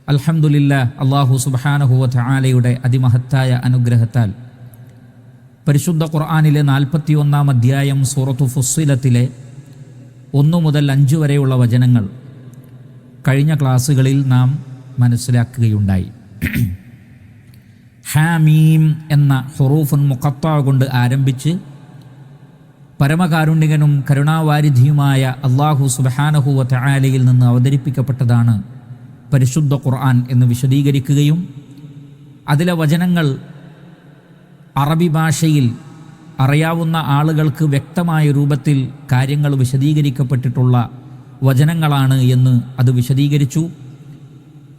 അൽഹംദുലില്ലാഹ്, അല്ലാഹു സുബ്ഹാനഹു വ തആലയുടെ അതിമഹത്തായ അനുഗ്രഹത്താൽ പരിശുദ്ധ ഖുർആനിലെ 41-ാം അധ്യായം സൂറത്തു ഫുസ്സിലത്തിലെ 1 മുതൽ 5 വരെയുള്ള വചനങ്ങൾ കഴിഞ്ഞ ക്ലാസ്സുകളിൽ നാം മനസ്സിലാക്കുകയുണ്ടായി. ഹാമീം എന്ന ഹുറൂഫുൻ മുഖത്താ കൊണ്ട് ആരംഭിച്ച് പരമകാരുണികനും കരുണാവാരിധിയുമായ അല്ലാഹു സുബ്ഹാനഹു വ തആലയിൽ നിന്ന് അവതരിപ്പിക്കപ്പെട്ടതാണ് പരിശുദ്ധ ഖുർആൻ എന്ന് വിശദീകരിക്കുകയും അതിലെ വചനങ്ങൾ അറബി ഭാഷയിൽ അറിയാവുന്ന ആളുകൾക്ക് വ്യക്തമായ രൂപത്തിൽ കാര്യങ്ങൾ വിശദീകരിക്കപ്പെട്ടിട്ടുള്ള വചനങ്ങളാണ് എന്ന് അത് വിശദീകരിച്ചു.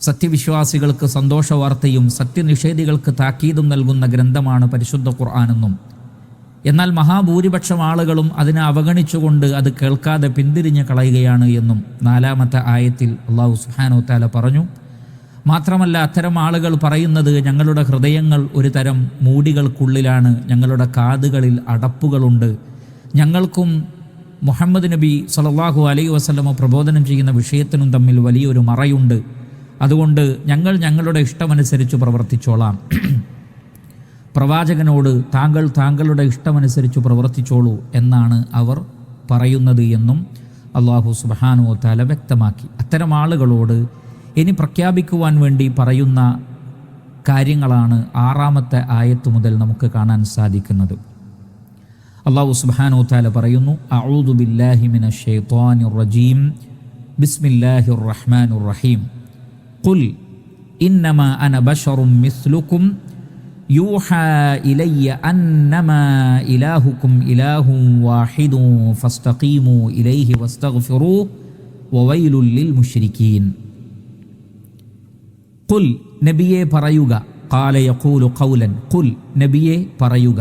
സത്യവിശ്വാസികൾക്ക് സന്തോഷവാർത്തയും സത്യനിഷേധികൾക്ക് താക്കീതും നൽകുന്ന ഗ്രന്ഥമാണ് പരിശുദ്ധ ഖുർആനെന്നും, എന്നാൽ മഹാഭൂരിപക്ഷം ആളുകളും അതിനെ അവഗണിച്ചുകൊണ്ട് അത് കേൾക്കാതെ പിന്തിരിഞ്ഞ് കളയുകയാണ് എന്നും 4-ാമത്തെ ആയത്തിൽ അല്ലാഹു സുബ്ഹാനഹു വ തആല പറഞ്ഞു. മാത്രമല്ല, അത്തരം ആളുകൾ പറയുന്നത് ഞങ്ങളുടെ ഹൃദയങ്ങൾ ഒരു തരം മൂടികൾക്കുള്ളിലാണ്, ഞങ്ങളുടെ കാതുകളിൽ അടപ്പുകളുണ്ട്, ഞങ്ങൾക്കും മുഹമ്മദ് നബി സല്ലല്ലാഹു അലൈഹി വസല്ലമ പ്രബോധനം ചെയ്യുന്ന വിഷയത്തിനും തമ്മിൽ വലിയൊരു മറയുണ്ട്, അതുകൊണ്ട് ഞങ്ങൾ ഞങ്ങളുടെ ഇഷ്ടമനുസരിച്ച് പ്രവർത്തിച്ചോളാം. പ്രവാചകനോട് താങ്കളുടെ ഇഷ്ടമനുസരിച്ച് പ്രവർത്തിച്ചോളൂ എന്നാണ് അവർ പറയുന്നത് എന്നും അല്ലാഹു സുബ്ഹാനഹു വ തആല വ്യക്തമാക്കി. അത്തരം ആളുകളോട് ഇനി പ്രഖ്യാപിക്കുവാൻ വേണ്ടി പറയുന്ന കാര്യങ്ങളാണ് 6-ാമത്തെ ആയത്ത് മുതൽ നമുക്ക് കാണാൻ സാധിക്കുന്നത്. അല്ലാഹു സുബ്ഹാനഹു വ തആല പറയുന്നു, അഊദു ബില്ലാഹി മിനശ് ശൈത്വാനിർ റജീം ബിസ്മില്ലാഹിർ റഹ്മാനിർ റഹീം ഖുൽ ഇന്നമാ അന ബശറും മിസ്ലുക്കും യൂഹാ ഇലയ്യ അന്നമാ ഇലാഹുക്കും ഇലാഹുൻ വാഹിദുൻ ഫസ്തഖീമു ഇലൈഹി വസ്തഗ്ഫിറൂഹു വവൈലുൽ ലിൽ മുശ്രിക്കീൻ. ഖുൽ, നബിയെ പറയുക, ഖാല യഖൂലു ഖൗലൻ, ഖുൽ നബിയെ പറയുക,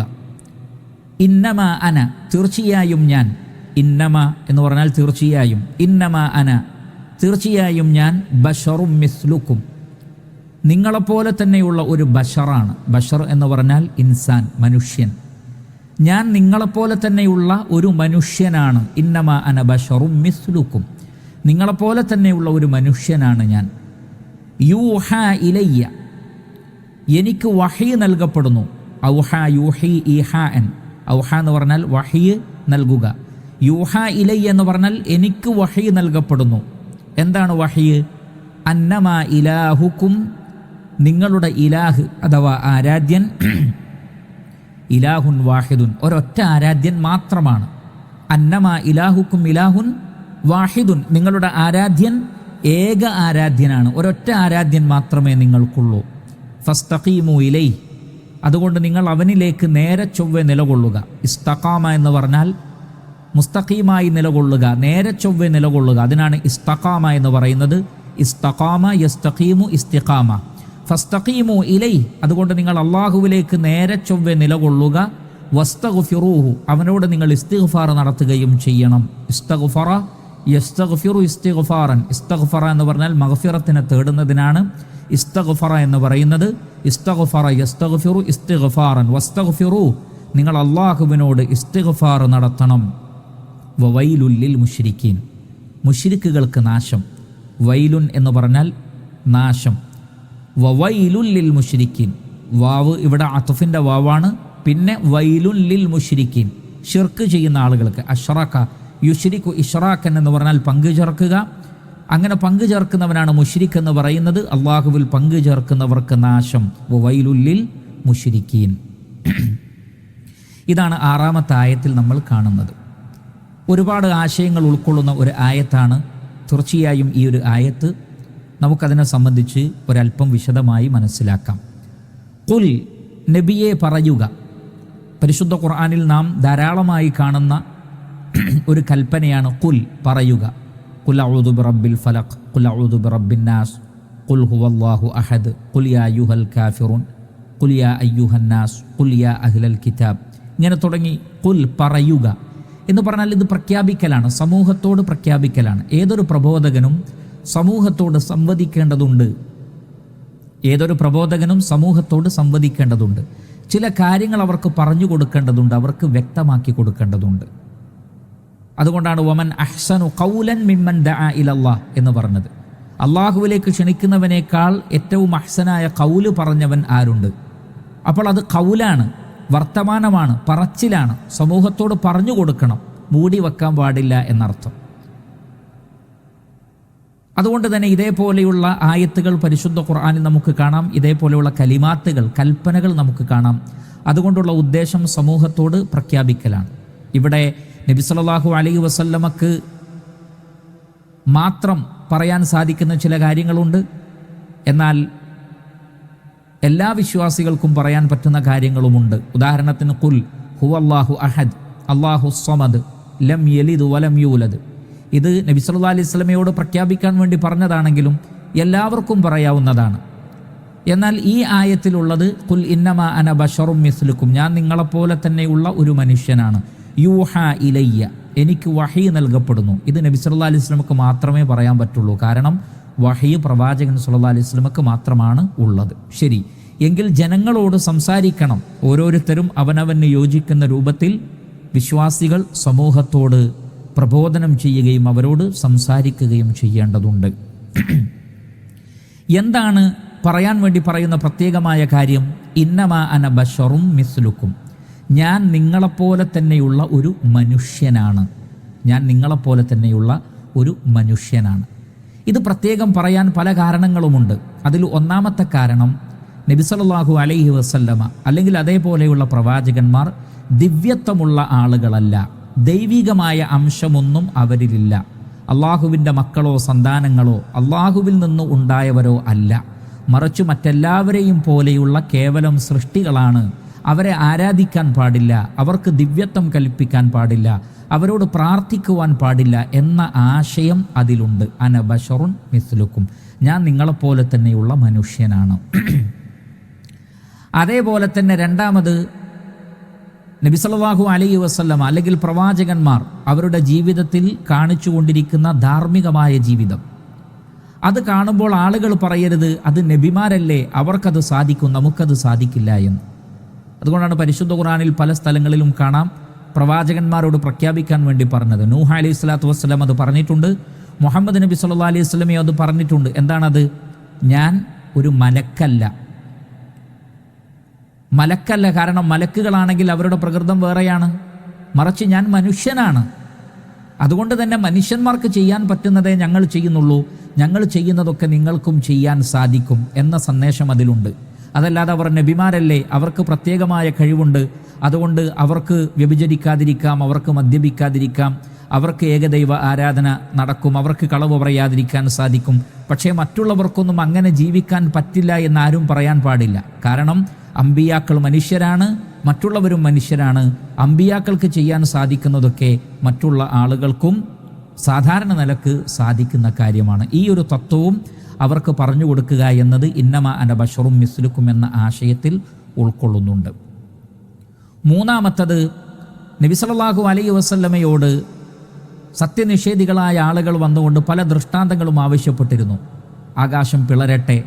ഇന്നമാ അന തീർച്ചയായും ഞാൻ, ഇന്നമ എന്ന് പറഞ്ഞാൽ തീർച്ചയായും, ഇന്നമാ അന തീർച്ചയായും ഞാൻ, ബശറും മിസ്ലുക്കും നിങ്ങളെപ്പോലെ തന്നെയുള്ള ഒരു ബഷറാണ്. ബഷർ എന്ന് പറഞ്ഞാൽ ഇൻസാൻ, മനുഷ്യൻ. ഞാൻ നിങ്ങളെപ്പോലെ തന്നെയുള്ള ഒരു മനുഷ്യനാണ്. ഇന്നമാ അന ബശറും മിസ്ലുക്കും നിങ്ങളെപ്പോലെ തന്നെയുള്ള ഒരു മനുഷ്യനാണ് ഞാൻ. യൂഹാ ഇലയ്യ എനിക്ക് വഹി നൽകപ്പെടുന്നു. ഔഹാ യൂഹി ഈഹാൻ, ഔഹാ എന്ന് പറഞ്ഞാൽ വഹി നൽകുക. യൂഹാ ഇലയ്യ എന്ന് പറഞ്ഞാൽ എനിക്ക് വഹി നൽകപ്പെടുന്നു. എന്താണ് വഹി? അന്നമാ ഇലാഹുക്കും നിങ്ങളുടെ ഇലാഹ് അഥവാ ആരാധ്യൻ, ഇലാഹുൻ വാഹിദുൻ ഒരൊറ്റ ആരാധ്യൻ മാത്രമാണ്. അന്നമാ ഇലാഹുക്കും ഇലാഹുൻ വാഹിദുൻ നിങ്ങളുടെ ആരാധ്യൻ ഏക ആരാധ്യനാണ്, ഒരൊറ്റ ആരാധ്യൻ മാത്രമേ നിങ്ങൾക്കുള്ളൂ. ഫസ്തഖീമു ഇലൈഹി അതുകൊണ്ട് നിങ്ങൾ അവനിലേക്ക് നേരെ ചൊവ്വെ നിലകൊള്ളുക. ഇസ്തഖാമ എന്ന് പറഞ്ഞാൽ മുസ്തഖീമായി നിലകൊള്ളുക, നേരെ ചൊവ്വെ നിലകൊള്ളുക. അതിനാണ് ഇസ്തഖാമ എന്ന് പറയുന്നത്. ഇസ്തഖാമ യസ്തഖീമു ഇസ്തിഖാമ. ഫസ്തഖീമു ഇലൈഹി അതുകൊണ്ട് നിങ്ങൾ അല്ലാഹുവിലേക്ക് നേരെ ചൊവ്വെ നിലകൊള്ളുക. വസ്തഗ്ഫിറൂഹു അവനോട് നിങ്ങൾ ഇസ്തിഗ്ഫാർ നടത്തുകയും ചെയ്യണം. ഇസ്തഗ്ഫറ യസ്തഗ്ഫിറു ഇസ്തിഗ്ഫാറൻ. ഇസ്തഗ്ഫറ എന്ന് പറഞ്ഞാൽ മഗ്ഫിറത്തിനെ തേടുന്നതിനാണ് ഇസ്തഗ്ഫറ എന്ന് പറയുന്നത്. ഇസ്തഗ്ഫറ യസ്തഗ്ഫിറു ഇസ്തിഗ്ഫാറൻ വസ്തഗ്ഫിറൂ നിങ്ങൾ അല്ലാഹുവിനോട് ഇസ്തിഗ്ഫാർ നടത്തണം. വവൈലുൽ ലിൽ മുശ്രിക്കീൻ മുശ്രിക്കുകൾക്ക് നാശം. വൈലുൻ എന്ന് പറഞ്ഞാൽ നാശം. വവൈലുൽ ലിൽ മുശ്രിക്കീൻ വാവ് ഇവിടെ അത്ഫിൻ്റെ വാവാണ്. പിന്നെ വൈലുൽ ലിൽ മുശ്രിക്കീൻ ശിർക്ക് ചെയ്യുന്ന ആളുകൾക്ക്. അഷ്റക യുശ്രിക്കു ഇഷ്റാക്കൻ എന്ന് പറഞ്ഞാൽ പങ്കു ചേർക്കുക. അങ്ങനെ പങ്കു ചേർക്കുന്നവനാണ് മുശ്രിക്ക് എന്ന് പറയുന്നത്. അള്ളാഹുവിൽ പങ്കു ചേർക്കുന്നവർക്ക് നാശം. വവൈലുൽ ലിൽ മുശ്രിക്കീൻ. ഇതാണ് 6-ാമത്തെ ആയത്തിൽ നമ്മൾ കാണുന്നത്. ഒരുപാട് ആശയങ്ങൾ ഉൾക്കൊള്ളുന്ന ഒരു ആയത്താണ്. തീർച്ചയായും ഈ ഒരു ആയത്ത് നമുക്കതിനെ സംബന്ധിച്ച് ഒരല്പം വിശദമായി മനസ്സിലാക്കാം. ഖുൽ നബിയെ പറയുക. പരിശുദ്ധ ഖുർആനിൽ നാം ധാരാളമായി കാണുന്ന ഒരു കൽപ്പനയാണ് ഖുൽ പറയുക. ഖുൽ അഊദു ബിറബ്ബിൽ ഫലഖ്, ഖുൽ അഊദു ബിറബ്ബിൻ നാസ്, ഖുൽ ഹുവല്ലാഹു അഹദ്, ഖുൽ യാ അയ്യുഹൽ കാഫിറൂൻ, ഖുൽ യാ അയ്യുഹൻ നാസ്, ഖുൽ യാ അഹ്ലൽ കിതാബ്. ഇങ്ങനെ തുടങ്ങി ഖുൽ പറയുക എന്ന് പറഞ്ഞാൽ ഇത് പ്രഖ്യാപിക്കലാണ്, സമൂഹത്തോട് പ്രഖ്യാപിക്കലാണ്. ഏതൊരു പ്രബോധകനും സമൂഹത്തോട് സംവദിക്കേണ്ടതുണ്ട്. ഏതൊരു പ്രബോധകനും സമൂഹത്തോട് സംവദിക്കേണ്ടതുണ്ട്. ചില കാര്യങ്ങൾ അവർക്ക് പറഞ്ഞു കൊടുക്കേണ്ടതുണ്ട്, അവർക്ക് വ്യക്തമാക്കി കൊടുക്കേണ്ടതുണ്ട്. അതുകൊണ്ടാണ് വമൻ അഹ്സനു ഖൗലൻ മിമ്മൻ ദഅ ഇലല്ലാഹ് എന്ന് പറഞ്ഞത്. അള്ളാഹുവിലേക്ക് ക്ഷണിക്കുന്നവനേക്കാൾ ഏറ്റവും അഹ്സനായ ഖൗല് പറഞ്ഞവൻ ആരുണ്ട്? അപ്പോൾ അത് ഖൗലാണ്, വർത്തമാനമാണ്, പറച്ചിലാണ്, സമൂഹത്തോട് പറഞ്ഞു കൊടുക്കണം, മൂടി വെക്കാൻ പാടില്ല എന്നർത്ഥം. അതുകൊണ്ട് തന്നെ ഇതേപോലെയുള്ള ആയത്തുകൾ പരിശുദ്ധ ഖുർആനിൽ നമുക്ക് കാണാം, ഇതേപോലെയുള്ള കലിമാത്തുകൾ, കൽപ്പനകൾ നമുക്ക് കാണാം. അതുകൊണ്ടുള്ള ഉദ്ദേശം സമൂഹത്തോട് പ്രഖ്യാപിക്കലാണ്. ഇവിടെ നബി സല്ലല്ലാഹു അലൈഹി വസല്ലമക്ക് മാത്രം പറയാൻ സാധിക്കുന്ന ചില കാര്യങ്ങളുണ്ട്, എന്നാൽ എല്ലാ വിശ്വാസികൾക്കും പറയാൻ പറ്റുന്ന കാര്യങ്ങളുമുണ്ട്. ഉദാഹരണത്തിന് ഖുൽ ഹുവല്ലാഹു അഹദ് അല്ലാഹു സ്വമദ് ലം യലിദ് വലം യൂലദ്. ഇത് നബി സല്ലല്ലാഹു അലൈഹി വസല്ലമയോട് പ്രഖ്യാപിക്കാൻ വേണ്ടി പറഞ്ഞതാണെങ്കിലും എല്ലാവർക്കും പറയാവുന്നതാണ്. എന്നാൽ ഈ ആയത്തിലുള്ളത് ഖുൽ ഇന്നമാ അന ബശറും മിസ്ലുക്കും, ഞാൻ നിങ്ങളെപ്പോലെ തന്നെയുള്ള ഒരു മനുഷ്യനാണ്. യൂഹാ ഇലയ്യ, എനിക്ക് വഹി നൽകപ്പെടുന്നു. ഇത് നബി സല്ലല്ലാഹു അലൈഹി വസല്ലമക്ക് മാത്രമേ പറയാൻ പറ്റുള്ളൂ. കാരണം വഹി പ്രവാചകൻ സല്ലല്ലാഹു അലൈഹി വസല്ലമക്ക് മാത്രമാണ് ഉള്ളത്. ശരി, എങ്കിൽ ജനങ്ങളോട് സംസാരിക്കണം. ഓരോരുത്തരും അവനവന് യോജിക്കുന്ന രൂപത്തിൽ വിശ്വാസികൾ സമൂഹത്തോട് പ്രബോധനം ചെയ്യുകയും അവരോട് സംസാരിക്കുകയും ചെയ്യേണ്ടതുണ്ട്. എന്താണ് പറയാൻ വേണ്ടി പറയുന്ന പ്രത്യേകമായ കാര്യം? ഇന്നമാ അന ബശറും മിസ്ലുക്കും, ഞാൻ നിങ്ങളെപ്പോലെ തന്നെയുള്ള ഒരു മനുഷ്യനാണ്. ഞാൻ നിങ്ങളെപ്പോലെ തന്നെയുള്ള ഒരു മനുഷ്യനാണ്. ഇത് പ്രത്യേകം പറയാൻ പല കാരണങ്ങളുമുണ്ട്. അതിൽ ഒന്നാമത്തെ കാരണം, നബി സല്ലല്ലാഹു അലൈഹി വസല്ലമ അല്ലെങ്കിൽ അതേപോലെയുള്ള പ്രവാചകന്മാർ ദിവ്യത്വമുള്ള ആളുകളല്ല. ദൈവികമായ അംശമൊന്നും അവരിലില്ല. അള്ളാഹുവിൻ്റെ മക്കളോ സന്താനങ്ങളോ അള്ളാഹുവിൽ നിന്ന് ഉണ്ടായവരോ അല്ല. മറിച്ച് മറ്റെല്ലാവരെയും പോലെയുള്ള കേവലം സൃഷ്ടികളാണ്. അവരെ ആരാധിക്കാൻ പാടില്ല, അവർക്ക് ദിവ്യത്വം കൽപ്പിക്കാൻ പാടില്ല, അവരോട് പ്രാർത്ഥിക്കുവാൻ പാടില്ല എന്ന ആശയം അതിലുണ്ട്. അന ബശറുൻ മിസ്ലുക്കും, ഞാൻ നിങ്ങളെപ്പോലെ തന്നെയുള്ള മനുഷ്യനാണ്. അതേപോലെ തന്നെ രണ്ടാമത്, നബി സല്ലല്ലാഹു അലൈഹി വസല്ലമ അല്ലെങ്കിൽ പ്രവാചകന്മാർ അവരുടെ ജീവിതത്തിൽ കാണിച്ചു കൊണ്ടിരിക്കുന്ന ധാർമ്മികമായ ജീവിതം, അത് കാണുമ്പോൾ ആളുകൾ പറയരുത് അത് നബിമാരല്ലേ, അവർക്കത് സാധിക്കും, നമുക്കത് സാധിക്കില്ല എന്ന്. അതുകൊണ്ടാണ് പരിശുദ്ധ ഖുർആനിൽ പല സ്ഥലങ്ങളിലും കാണാം പ്രവാചകന്മാരോട് പ്രഖ്യാപിക്കാൻ വേണ്ടി പറഞ്ഞത്. നൂഹ് അലൈഹി സ്വലാത്തു വസ്സലാം അത് പറഞ്ഞിട്ടുണ്ട്, മുഹമ്മദ് നബി സല്ലല്ലാഹു അലൈഹി വസല്ലമയും അത് പറഞ്ഞിട്ടുണ്ട്. എന്താണത്? ഞാൻ ഒരു മലക്കല്ല. മലക്കല്ല, കാരണം മലക്കുകളാണെങ്കിൽ അവരുടെ പ്രകൃതം വേറെയാണ്. മറിച്ച് ഞാൻ മനുഷ്യനാണ്. അതുകൊണ്ട് തന്നെ മനുഷ്യന്മാർക്ക് ചെയ്യാൻ പറ്റുന്നതേ ഞങ്ങൾ ചെയ്യുന്നുള്ളൂ, ഞങ്ങൾ ചെയ്യുന്നതൊക്കെ നിങ്ങൾക്കും ചെയ്യാൻ സാധിക്കും എന്ന സന്ദേശം അതിലുണ്ട്. അതല്ലാതെ അവർ നബിമാരല്ലേ, അവർക്ക് പ്രത്യേകമായ കഴിവുണ്ട്, അതുകൊണ്ട് അവർക്ക് വ്യഭിചരിക്കാതിരിക്കാം, അവർക്ക് മദ്യപിക്കാതിരിക്കാം, അവർക്ക് ഏകദൈവ ആരാധന നടക്കും, അവർക്ക് കളവ് പറയാതിരിക്കാൻ സാധിക്കും. പക്ഷേ മറ്റുള്ളവർക്കൊന്നും അങ്ങനെ ജീവിക്കാൻ പറ്റില്ല എന്നാരും പറയാൻ പാടില്ല. കാരണം അമ്പിയാക്കൾ മനുഷ്യരാണ്, മറ്റുള്ളവരും മനുഷ്യരാണ്. അമ്പിയാക്കൾക്ക് ചെയ്യാൻ സാധിക്കുന്നതൊക്കെ മറ്റുള്ള ആളുകൾക്കും സാധാരണ നിലക്ക് സാധിക്കുന്ന കാര്യമാണ്. ഈ ഒരു തത്വവും അവർക്ക് പറഞ്ഞു കൊടുക്കുക എന്നത് ഇന്നമാ അന ബശറും മിസ്ലുക്കും എന്ന ആശയത്തിൽ ഉൾക്കൊള്ളുന്നുണ്ട്. മൂന്നാമത്തത്, നബി സല്ലല്ലാഹു അലൈഹി വസല്ലമയോട് സത്യനിഷേധികളായ ആളുകൾ വന്നുകൊണ്ട് പല ദൃഷ്ടാന്തങ്ങളും ആവശ്യപ്പെട്ടിരുന്നു. ആകാശം പിളരട്ടെ,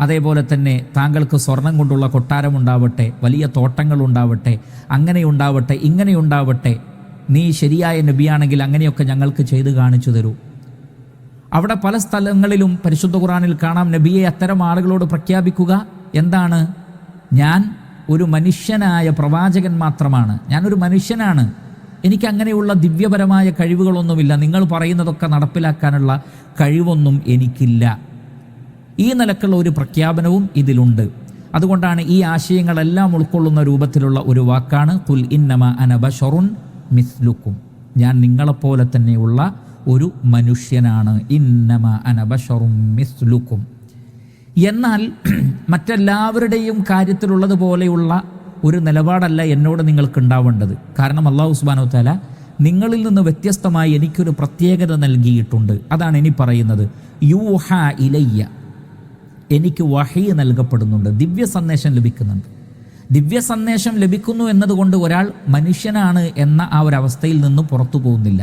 അതേപോലെ തന്നെ താങ്കൾക്ക് സ്വർണം കൊണ്ടുള്ള കൊട്ടാരമുണ്ടാവട്ടെ, വലിയ തോട്ടങ്ങളുണ്ടാവട്ടെ, അങ്ങനെയുണ്ടാവട്ടെ, ഇങ്ങനെയുണ്ടാവട്ടെ, നീ ശരിയായ നബിയാണെങ്കിൽ അങ്ങനെയൊക്കെ ഞങ്ങൾക്ക് ചെയ്ത് കാണിച്ചു തരൂ. അവിടെ പല സ്ഥലങ്ങളിലും പരിശുദ്ധ ഖുർആനിൽ കാണാം നബിയെ അത്തരം ആളുകളോട് പ്രഖ്യാപിക്കുക എന്താണ്? ഞാൻ ഒരു മനുഷ്യനായ പ്രവാചകൻ മാത്രമാണ്, ഞാനൊരു മനുഷ്യനാണ്, എനിക്ക് അങ്ങനെയുള്ള ദിവ്യപരമായ കഴിവുകളൊന്നുമില്ല, നിങ്ങൾ പറയുന്നതൊക്കെ നടപ്പിലാക്കാനുള്ള കഴിവൊന്നും എനിക്കില്ല. ഈ നിലക്കുള്ള ഒരു പ്രഖ്യാപനവും ഇതിലുണ്ട്. അതുകൊണ്ടാണ് ഈ ആശയങ്ങളെല്ലാം ഉൾക്കൊള്ളുന്ന രൂപത്തിലുള്ള ഒരു വാക്കാണ് ഖുൽ ഇന്നമാ അന ബശറുൻ മിസ്ലുക്കും, ഞാൻ നിങ്ങളെപ്പോലെ തന്നെയുള്ള ഒരു മനുഷ്യനാണ്. ഇന്നമാ അന ബശറുൻ മിസ്ലുക്കും. എന്നാൽ മറ്റെല്ലാവരുടെയും കാര്യത്തിലുള്ളതുപോലെയുള്ള ഒരു നിലപാടല്ല എന്നോട് നിങ്ങൾക്ക് ഉണ്ടാവേണ്ടത്. കാരണം അല്ലാഹു സുബ്ഹാനഹു വ തആല നിങ്ങളിൽ നിന്ന് വ്യത്യസ്തമായി എനിക്കൊരു പ്രത്യേകത നൽകിയിട്ടുണ്ട്. അതാണ് ഇനി പറയുന്നത്. യൂഹാ ഇലയ്യ, എനിക്ക് വഹി നൽകപ്പെടുന്നുണ്ട്, ദിവ്യ സന്ദേശം ലഭിക്കുന്നുണ്ട്. ദിവ്യ സന്ദേശം ലഭിക്കുന്നു എന്നതുകൊണ്ട് ഒരാൾ മനുഷ്യനാണ് എന്ന ആ ഒരവസ്ഥയിൽ നിന്ന് പുറത്തു പോകുന്നില്ല.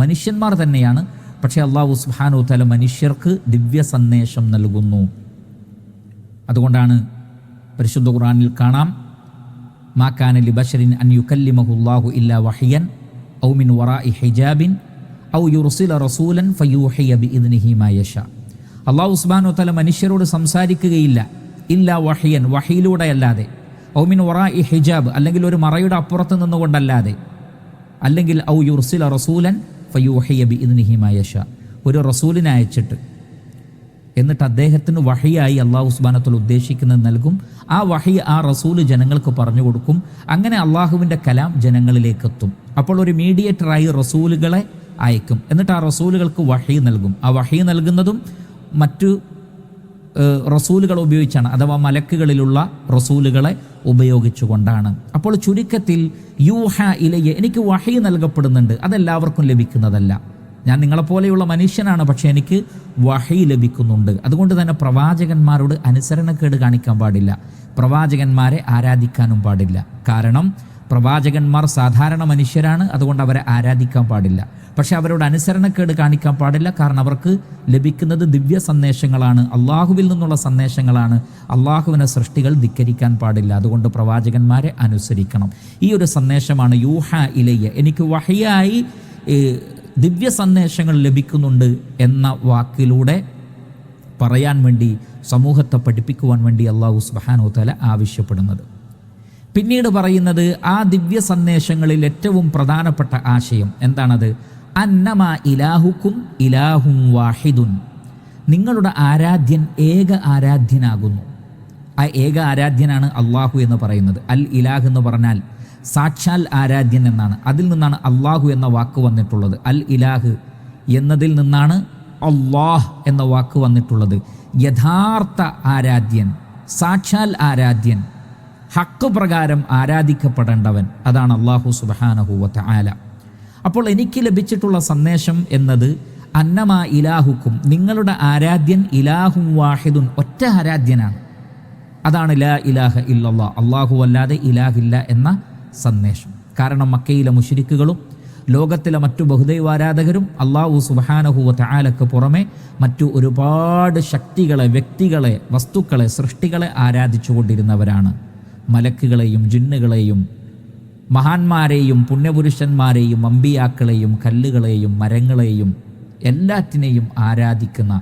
മനുഷ്യന്മാർ തന്നെയാണ്, പക്ഷേ അല്ലാഹു സുബ്ഹാനഹു വ തആല മനുഷ്യർക്ക് ദിവ്യ സന്ദേശം നൽകുന്നു. അതുകൊണ്ടാണ് പരിശുദ്ധ ഖുർആനിൽ കാണാം, മാ കാന ലിബശരിൻ അൻ യുകല്ലിമഹുല്ലാഹു ഇല്ലാ വഹിയൻ ഔ മിൻ വറാഇ ഹിജാബിൻ ഔ യുർസില റസൂലൻ ഫയൂഹിയ ബിഇദ്നിഹി മാ യശാ. അല്ലാഹു സുബ്ഹാനഹു വ തആല മനുഷ്യരോട് സംസാരിക്കുകയില്ല ഇല്ലാ വഹിയൻ, വഹിയിലൂടെ അല്ലാതെ, ഔ മിൻ വറാഇ ഹിജാബ്, അല്ലെങ്കിൽ ഒരു മറയുടെ അപ്പുറത്ത് നിന്നുകൊണ്ടല്ലാതെ, അല്ലെങ്കിൽ ഔ യുർസില റസൂലൻ ഫയൂഹിയ ബിഇദ്നിഹി മാ യശാ, ഒരു റസൂലിനെ അയച്ചിട്ട് എന്നിട്ട് അദ്ദേഹത്തിന് വഹിയായി അല്ലാഹു സുബ്ഹാനഹു വ തആല ഉദ്ദേശിക്കുന്നത് നൽകും. ആ വഹി ആ റസൂല് ജനങ്ങൾക്ക് പറഞ്ഞു കൊടുക്കും. അങ്ങനെ അള്ളാഹുവിൻ്റെ കലാം ജനങ്ങളിലേക്ക് എത്തും. അപ്പോൾ ഒരു മീഡിയേറ്ററായി റസൂലുകളെ അയക്കും. എന്നിട്ട് ആ റസൂലുകൾക്ക് വഹി നൽകും. ആ വഹി നൽകുന്നതും മറ്റു റസൂലുകൾ ഉപയോഗിച്ചാണ്, അഥവാ മലക്കുകളിലുള്ള റസൂലുകളെ ഉപയോഗിച്ചുകൊണ്ടാണ്. അപ്പോൾ ചുരുക്കത്തിൽ യൂഹ ഇലയ്യ, എനിക്ക് വഹി നൽകപ്പെടുന്നുണ്ട്. അതെല്ലാവർക്കും ലഭിക്കുന്നതല്ല. ഞാൻ നിങ്ങളെപ്പോലെയുള്ള മനുഷ്യനാണ്, പക്ഷെ എനിക്ക് വഹി ലഭിക്കുന്നുണ്ട്. അതുകൊണ്ട് തന്നെ പ്രവാചകന്മാരോട് അനുസരണക്കേട് കാണിക്കാൻ പാടില്ല, പ്രവാചകന്മാരെ ആരാധിക്കാനും പാടില്ല. കാരണം പ്രവാചകന്മാർ സാധാരണ മനുഷ്യരാണ്, അതുകൊണ്ട് അവരെ ആരാധിക്കാൻ പാടില്ല. പക്ഷെ അവരോട് അനുസരണക്കേട് കാണിക്കാൻ പാടില്ല, കാരണം അവർക്ക് ലഭിക്കുന്നത് ദിവ്യ സന്ദേശങ്ങളാണ്, അള്ളാഹുവിൽ നിന്നുള്ള സന്ദേശങ്ങളാണ്. അള്ളാഹുവിനെ സൃഷ്ടികൾ ധിക്കരിക്കാൻ പാടില്ല. അതുകൊണ്ട് പ്രവാചകന്മാരെ അനുസരിക്കണം. ഈ ഒരു സന്ദേശമാണ് യൂഹ ഇലയ്യ, എനിക്ക് വഹിയായി ദിവ്യ സന്ദേശങ്ങൾ ലഭിക്കുന്നുണ്ട് എന്ന വാക്കിലൂടെ പറയാൻ വേണ്ടി, സമൂഹത്തെ പഠിപ്പിക്കുവാൻ വേണ്ടി അല്ലാഹു സുബ്ഹാനഹു വ തആല ആവശ്യപ്പെടുന്നത്. പിന്നീട് പറയുന്നത് ആ ദിവ്യ സന്ദേശങ്ങളിൽ ഏറ്റവും പ്രധാനപ്പെട്ട ആശയം എന്താണത്? അന്നമാ ഇലാഹുക്കും ഇലാഹും വാഹിദുൻ, നിങ്ങളുടെ ആരാധ്യൻ ഏക ആരാധ്യനാകുന്നു. ആ ഏക ആരാധ്യനാണ് അള്ളാഹു എന്ന് പറയുന്നത്. അൽ ഇലാഹ് എന്ന് പറഞ്ഞാൽ സാക്ഷാൽ ആരാധ്യൻ എന്നാണ്. അതിൽ നിന്നാണ് അള്ളാഹു എന്ന വാക്ക് വന്നിട്ടുള്ളത്. അൽ ഇലാഹ് എന്നതിൽ നിന്നാണ് അള്ളാഹ് എന്ന വാക്ക് വന്നിട്ടുള്ളത്. യഥാർത്ഥ ആരാധ്യൻ, സാക്ഷാൽ ആരാധ്യൻ, ഹക്ക് പ്രകാരം ആരാധിക്കപ്പെടേണ്ടവൻ, അതാണ് അല്ലാഹു സുബ്ഹാനഹു വ തആല. അപ്പോൾ എനിക്ക് ലഭിച്ചിട്ടുള്ള സന്ദേശം എന്നത് അന്നമാ ഇലാഹുക്കും, നിങ്ങളുടെ ആരാധ്യൻ ഇലാഹും വാഹിദുൻ, ഒറ്റ ആരാധ്യനാണ്. അതാണ് ലാ ഇലാഹ ഇല്ലല്ലാഹ്, അല്ലാഹു അല്ലാതെ ഇലാഹില്ല എന്ന സന്ദേശം. കാരണം മക്കയിലെ മുശ്രിക്കുകളും ലോകത്തിലെ മറ്റു ബഹുദൈവാരാധകരും അല്ലാഹു സുബ്ഹാനഹു വ തആലക്ക് പുറമെ മറ്റു ഒരുപാട് ശക്തികളെ, വ്യക്തികളെ, വസ്തുക്കളെ, സൃഷ്ടികളെ ആരാധിച്ചുകൊണ്ടിരുന്നവരാണ്. മലക്കുകളെയും ജിന്നുകളെയും മഹാന്മാരെയും പുണ്യപുരുഷന്മാരെയും അമ്പിയാക്കളെയും കല്ലുകളെയും മരങ്ങളെയും എല്ലാറ്റിനെയും ആരാധിക്കുന്ന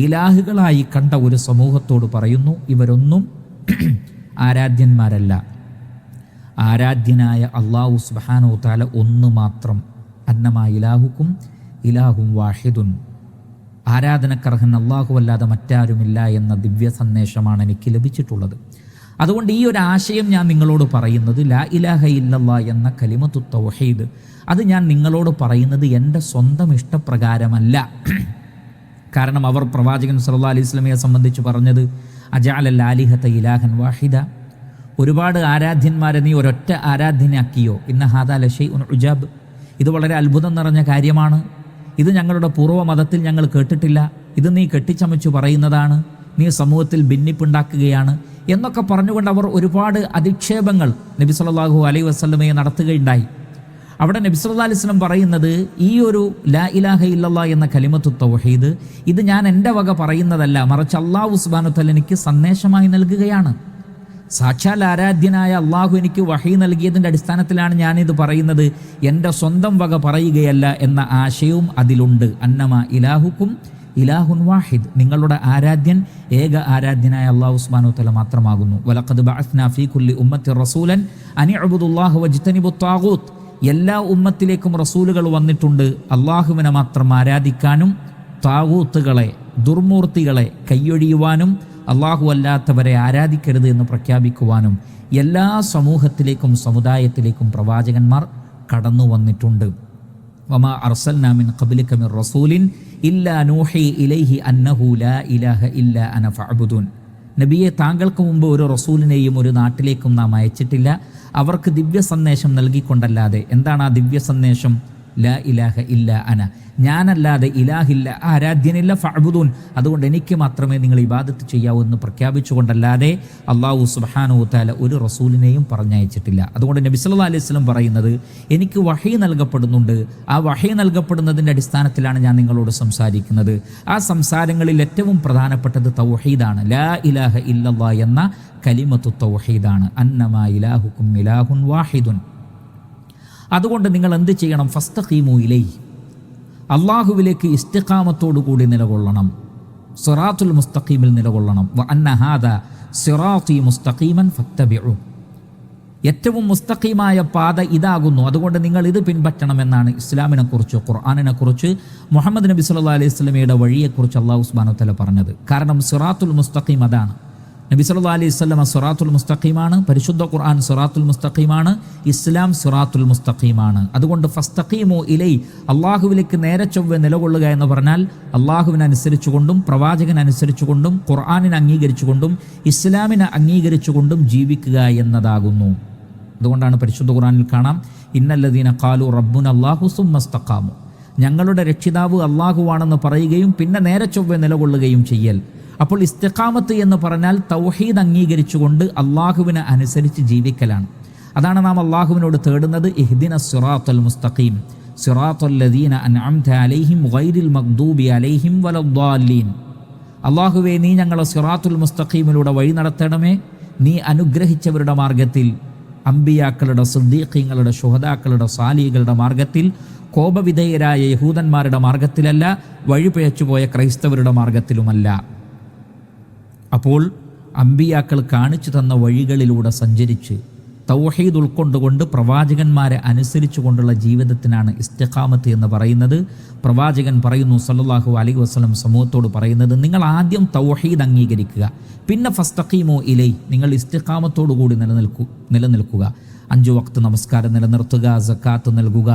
ഇലാഹുകളായി കണ്ട ഒരു സമൂഹത്തോട് പറയുന്നു, ഇവരൊന്നും ആരാധ്യന്മാരല്ല. ആരാധ്യനായ അല്ലാഹു സുബ്ഹാനഹു വ തആല ഒന്ന് മാത്രം. അന്നമാ ഇലാഹുക്കും ഇലാഹും വാഹിദുൻ, ആരാധനക്കർഹൻ അല്ലാഹു അല്ലാതെ മറ്റാരുമില്ല എന്ന ദിവ്യ സന്ദേശമാണ് എനിക്ക് ലഭിച്ചിട്ടുള്ളത്. അതുകൊണ്ട് ഈ ഒരു ആശയം ഞാൻ നിങ്ങളോട് പറയുന്നത്, ലാ ഇലാഹ ഇല്ലല്ലാഹ് എന്ന കലിമത്തു തൗഹീദ്, അത് ഞാൻ നിങ്ങളോട് പറയുന്നത് എൻ്റെ സ്വന്തം ഇഷ്ടപ്രകാരമല്ല. കാരണം അവർ പ്രവാചകൻ സല്ലല്ലാഹു അലൈഹി വസല്ലമയെ സംബന്ധിച്ച് പറഞ്ഞത് അജഅലൽ ആലിഹത ഇലാഹൻ വാഹിദ, ഒരുപാട് ആരാധ്യന്മാരെ നീ ഒരൊറ്റ ആരാധ്യനാക്കിയോ? ഇന്ന ഹാദാ ലശൈഉൻ ഉജാബ്, ഇത് വളരെ അത്ഭുതം നിറഞ്ഞ കാര്യമാണ്, ഇത് ഞങ്ങളുടെ പൂർവ്വ മതത്തിൽ ഞങ്ങൾ കേട്ടിട്ടില്ല, ഇത് നീ കെട്ടിച്ചമച്ചു പറയുന്നതാണ്, നീ സമൂഹത്തിൽ ഭിന്നിപ്പുണ്ടാക്കുകയാണ് എന്നൊക്കെ പറഞ്ഞുകൊണ്ട് അവർ ഒരുപാട് അധിക്ഷേപങ്ങൾ നബി സല്ലല്ലാഹു അലൈഹി വസല്ലമയെ നടത്തുകയുണ്ടായി. അവിടെ നബി സല്ലല്ലാഹു അലൈഹി വസല്ലം പറയുന്നത്, ഈ ഒരു ലാ ഇലാഹ ഇല്ലല്ലാഹ് എന്ന കലിമത്തു തൗഹീദ് ഇത് ഞാൻ എൻ്റെ വക പറയുന്നതല്ല, മറിച്ച് അല്ലാഹു സുബ്ഹാനഹു വ തആല എനിക്ക് സന്ദേശമായി നൽകുകയാണ്. സാക്ഷാൽ ആരാധ്യനായ അള്ളാഹു എനിക്ക് വഹി നൽകിയതിൻ്റെ അടിസ്ഥാനത്തിലാണ് ഞാനിത് പറയുന്നത്, എൻ്റെ സ്വന്തം വക പറയുകയല്ല എന്ന ആശയവും അതിലുണ്ട്. അന്നമാ ഇലാഹുക്കും ഇലാഹുൻ വാഹിദ്, നിങ്ങളുടെ ആരാധ്യൻ ഏക ആരാധ്യനായ അല്ലാഹു സുബ്ഹാനഹു വ തആല മാത്രമാകുന്നു. വലഖദ് ബഅസ്നാ ഫീ കുല്ലി ഉമ്മത്തി റസൂലൻ അൻ ഇഅ്ബുദുല്ലാഹ വജ്തനിബു ത്വാഗൂത്ത്, എല്ലാ ഉമ്മത്തിലേക്കും റസൂലുകൾ വന്നിട്ടുണ്ട് അള്ളാഹുവിനെ മാത്രം ആരാധിക്കാനും ത്വാഗൂത്തുകളെ, ദുർമൂർത്തികളെ കൈയൊഴിയുവാനും അള്ളാഹു അല്ലാത്തവരെ ആരാധിക്കരുത് എന്ന് പ്രഖ്യാപിക്കുവാനും എല്ലാ സമൂഹത്തിലേക്കും സമുദായത്തിലേക്കും പ്രവാചകന്മാർ കടന്നു വന്നിട്ടുണ്ട്. വമാ അർസൽനാ മിൻ ഖബ്ലിക മിർ റസൂലിൻ ഇല്ലാ നൂഹി ഇലൈഹി അന്നഹു ലാ ഇലാഹ ഇല്ലാ അന ഫഅബ്ദുൻ, നബിയെ താങ്കൾക്ക് മുമ്പ് ഒരു റസൂലിനെയും ഒരു നാട്ടിലേക്കും നാം അയച്ചിട്ടില്ല, അവർക്ക് ദിവ്യ സന്ദേശം നൽകിക്കൊണ്ടല്ലാതെ. എന്താണ് ആ ദിവ്യ സന്ദേശം? ലാ ഇലാഹ ഇല്ലാ അന, ഞാനല്ലാതെ ഇലാഹില്ല, ആരാധ്യനില്ല, ഫഅബ്ദുൻ, അതുകൊണ്ട് എനിക്ക് മാത്രമേ നിങ്ങൾ ഇബാദത്ത് ചെയ്യാവൂ എന്ന് പ്രഖ്യാപിച്ചുകൊണ്ടല്ലാതെ അല്ലാഹു സുബ്ഹാനഹു വ തആല ഒരു റസൂലിനെയും പറഞ്ഞയച്ചിട്ടില്ല. അതുകൊണ്ട് നബി സല്ലല്ലാഹു അലൈഹി വസല്ലം പറയുന്നത്, എനിക്ക് വഹി നൽകപ്പെടുന്നുണ്ട്, ആ വഹി നൽകപ്പെടുന്നതിൻ്റെ അടിസ്ഥാനത്തിലാണ് ഞാൻ നിങ്ങളോട് സംസാരിക്കുന്നത്. ആ സംസാരങ്ങളിൽ ഏറ്റവും പ്രധാനപ്പെട്ടത് തൗഹീദാണ്. ലാ ഇലാഹ ഇല്ലല്ലാഹ് എന്ന കലിമത്തു തൗഹീദാണ്. അന്നമാ ഇലാഹുക്കും ഇലാഹുൻ വാഹിദുൻ. അതുകൊണ്ട് നിങ്ങൾ എന്ത് ചെയ്യണം? ഫസ്തഖീമു ഇലൈഹി, അള്ളാഹുവിലേക്ക് ഇസ്തിഖാമത്തോടു കൂടി നിലകൊള്ളണം. സിറാത്തുൽ മുസ്തഖീമിൽ നിലകൊള്ളണം. വ അന്ന ഹാദാ സിറാത്തി മുസ്തഖീമൻ ഫത്തബിഉ, ഏറ്റവും മുസ്തഖീമായ പാത ഇതാകുന്നു, അതുകൊണ്ട് നിങ്ങൾ ഇത് പിൻപറ്റണമെന്നാണ് ഇസ്ലാമിനെക്കുറിച്ച്, ഖുർആനിനെക്കുറിച്ച്, മുഹമ്മദ് നബി സല്ലല്ലാഹു അലൈഹി വസല്ലമയുടെ വഴിയെക്കുറിച്ച് അല്ലാഹു സുബ്ഹാനഹു വ തആല പറഞ്ഞത്. കാരണം സിറാത്തുൽ മുസ്തഖീം അതാണ്. നബി സല്ലല്ലാഹു അലൈഹി വസല്ലമ സിറാത്തുൽ മുസ്തഖീമാണ്, പരിശുദ്ധ ഖുർആൻ സിറാത്തുൽ മുസ്തഖീമാണ്, ഇസ്ലാം സിറാത്തുൽ മുസ്തഖീമാണ്. അതുകൊണ്ട് ഫസ്തഖീമു ഇലൈ, അള്ളാഹുവിലേക്ക് നേരെ ചൊവ്വെ നിലകൊള്ളുക എന്ന് പറഞ്ഞാൽ അള്ളാഹുവിനനുസരിച്ചുകൊണ്ടും പ്രവാചകനനുസരിച്ചുകൊണ്ടും ഖുർആനിനെ അംഗീകരിച്ചുകൊണ്ടും ഇസ്ലാമിനെ അംഗീകരിച്ചുകൊണ്ടും ജീവിക്കുക എന്നതാകുന്നു. അതുകൊണ്ടാണ് പരിശുദ്ധ ഖുർആനിൽ കാണാം, ഇന്നല്ലദീന ഖാലു റബ്ബുന അല്ലാഹു സുമ്മസ്തഖാമു, ഞങ്ങളുടെ രക്ഷിതാവ് അള്ളാഹുവാണെന്ന് പറയുകയും പിന്നെ നേരെ ചൊവ്വെ നിലകൊള്ളുകയും ചെയ്യൽ. അപ്പോൾ ഇസ്തിഖാമത്ത് എന്ന് പറഞ്ഞാൽ തൗഹീദ് അംഗീകരിച്ചുകൊണ്ട് അള്ളാഹുവിനെ അനുസരിച്ച് ജീവിക്കലാണ്. അതാണ് നാം അള്ളാഹുവിനോട് തേടുന്നത്, ഇഹ്ദിന സിറാത്തുൽ മുസ്തഖീം സിറാത്തുൽ ലദീന അൻഅംത അലൈഹിം ഗൈറിൽ മഗ്ദൂബി അലൈഹിം വലദ്ദാലീൻ. അള്ളാഹുവേ, നീ ഞങ്ങളെ സിറാത്തുൽ മുസ്തഖീമിലൂടെ വഴി നടത്തണമേ, നീ അനുഗ്രഹിച്ചവരുടെ മാർഗത്തിൽ, അമ്പിയാക്കളുടെ, സിദ്ദീഖീങ്ങളുടെ, ശുഹദാക്കളുടെ, സാലിഹുകളുടെ മാർഗത്തിൽ, കോപവിധേയരായ യഹൂദന്മാരുടെ മാർഗത്തിലല്ല, വഴിപിഴച്ചുപോയ ക്രൈസ്തവരുടെ മാർഗത്തിലുമല്ല. അപ്പോൾ അമ്പിയാക്കൾ കാണിച്ചു തന്ന വഴികളിലൂടെ സഞ്ചരിച്ച് തൗഹീദ് ഉൾക്കൊണ്ടുകൊണ്ട് പ്രവാചകന്മാരെ അനുസരിച്ചു കൊണ്ടുള്ള ജീവിതത്തിനാണ് ഇസ്തിഖാമത്ത് എന്ന് പറയുന്നത്. പ്രവാചകൻ പറയുന്നു സല്ലല്ലാഹു അലൈഹി വസല്ലം സമൂഹത്തോട് പറയുന്നത്, നിങ്ങൾ ആദ്യം തൗഹീദ് അംഗീകരിക്കുക, പിന്നെ ഫസ്തഖീമു ഇലൈ, നിങ്ങൾ ഇസ്തിഖാമത്തോടു കൂടി നിലനിൽക്കുക. 5 വക്ത് നമസ്കാരം നിലനിർത്തുക, സക്കാത്ത് നൽകുക,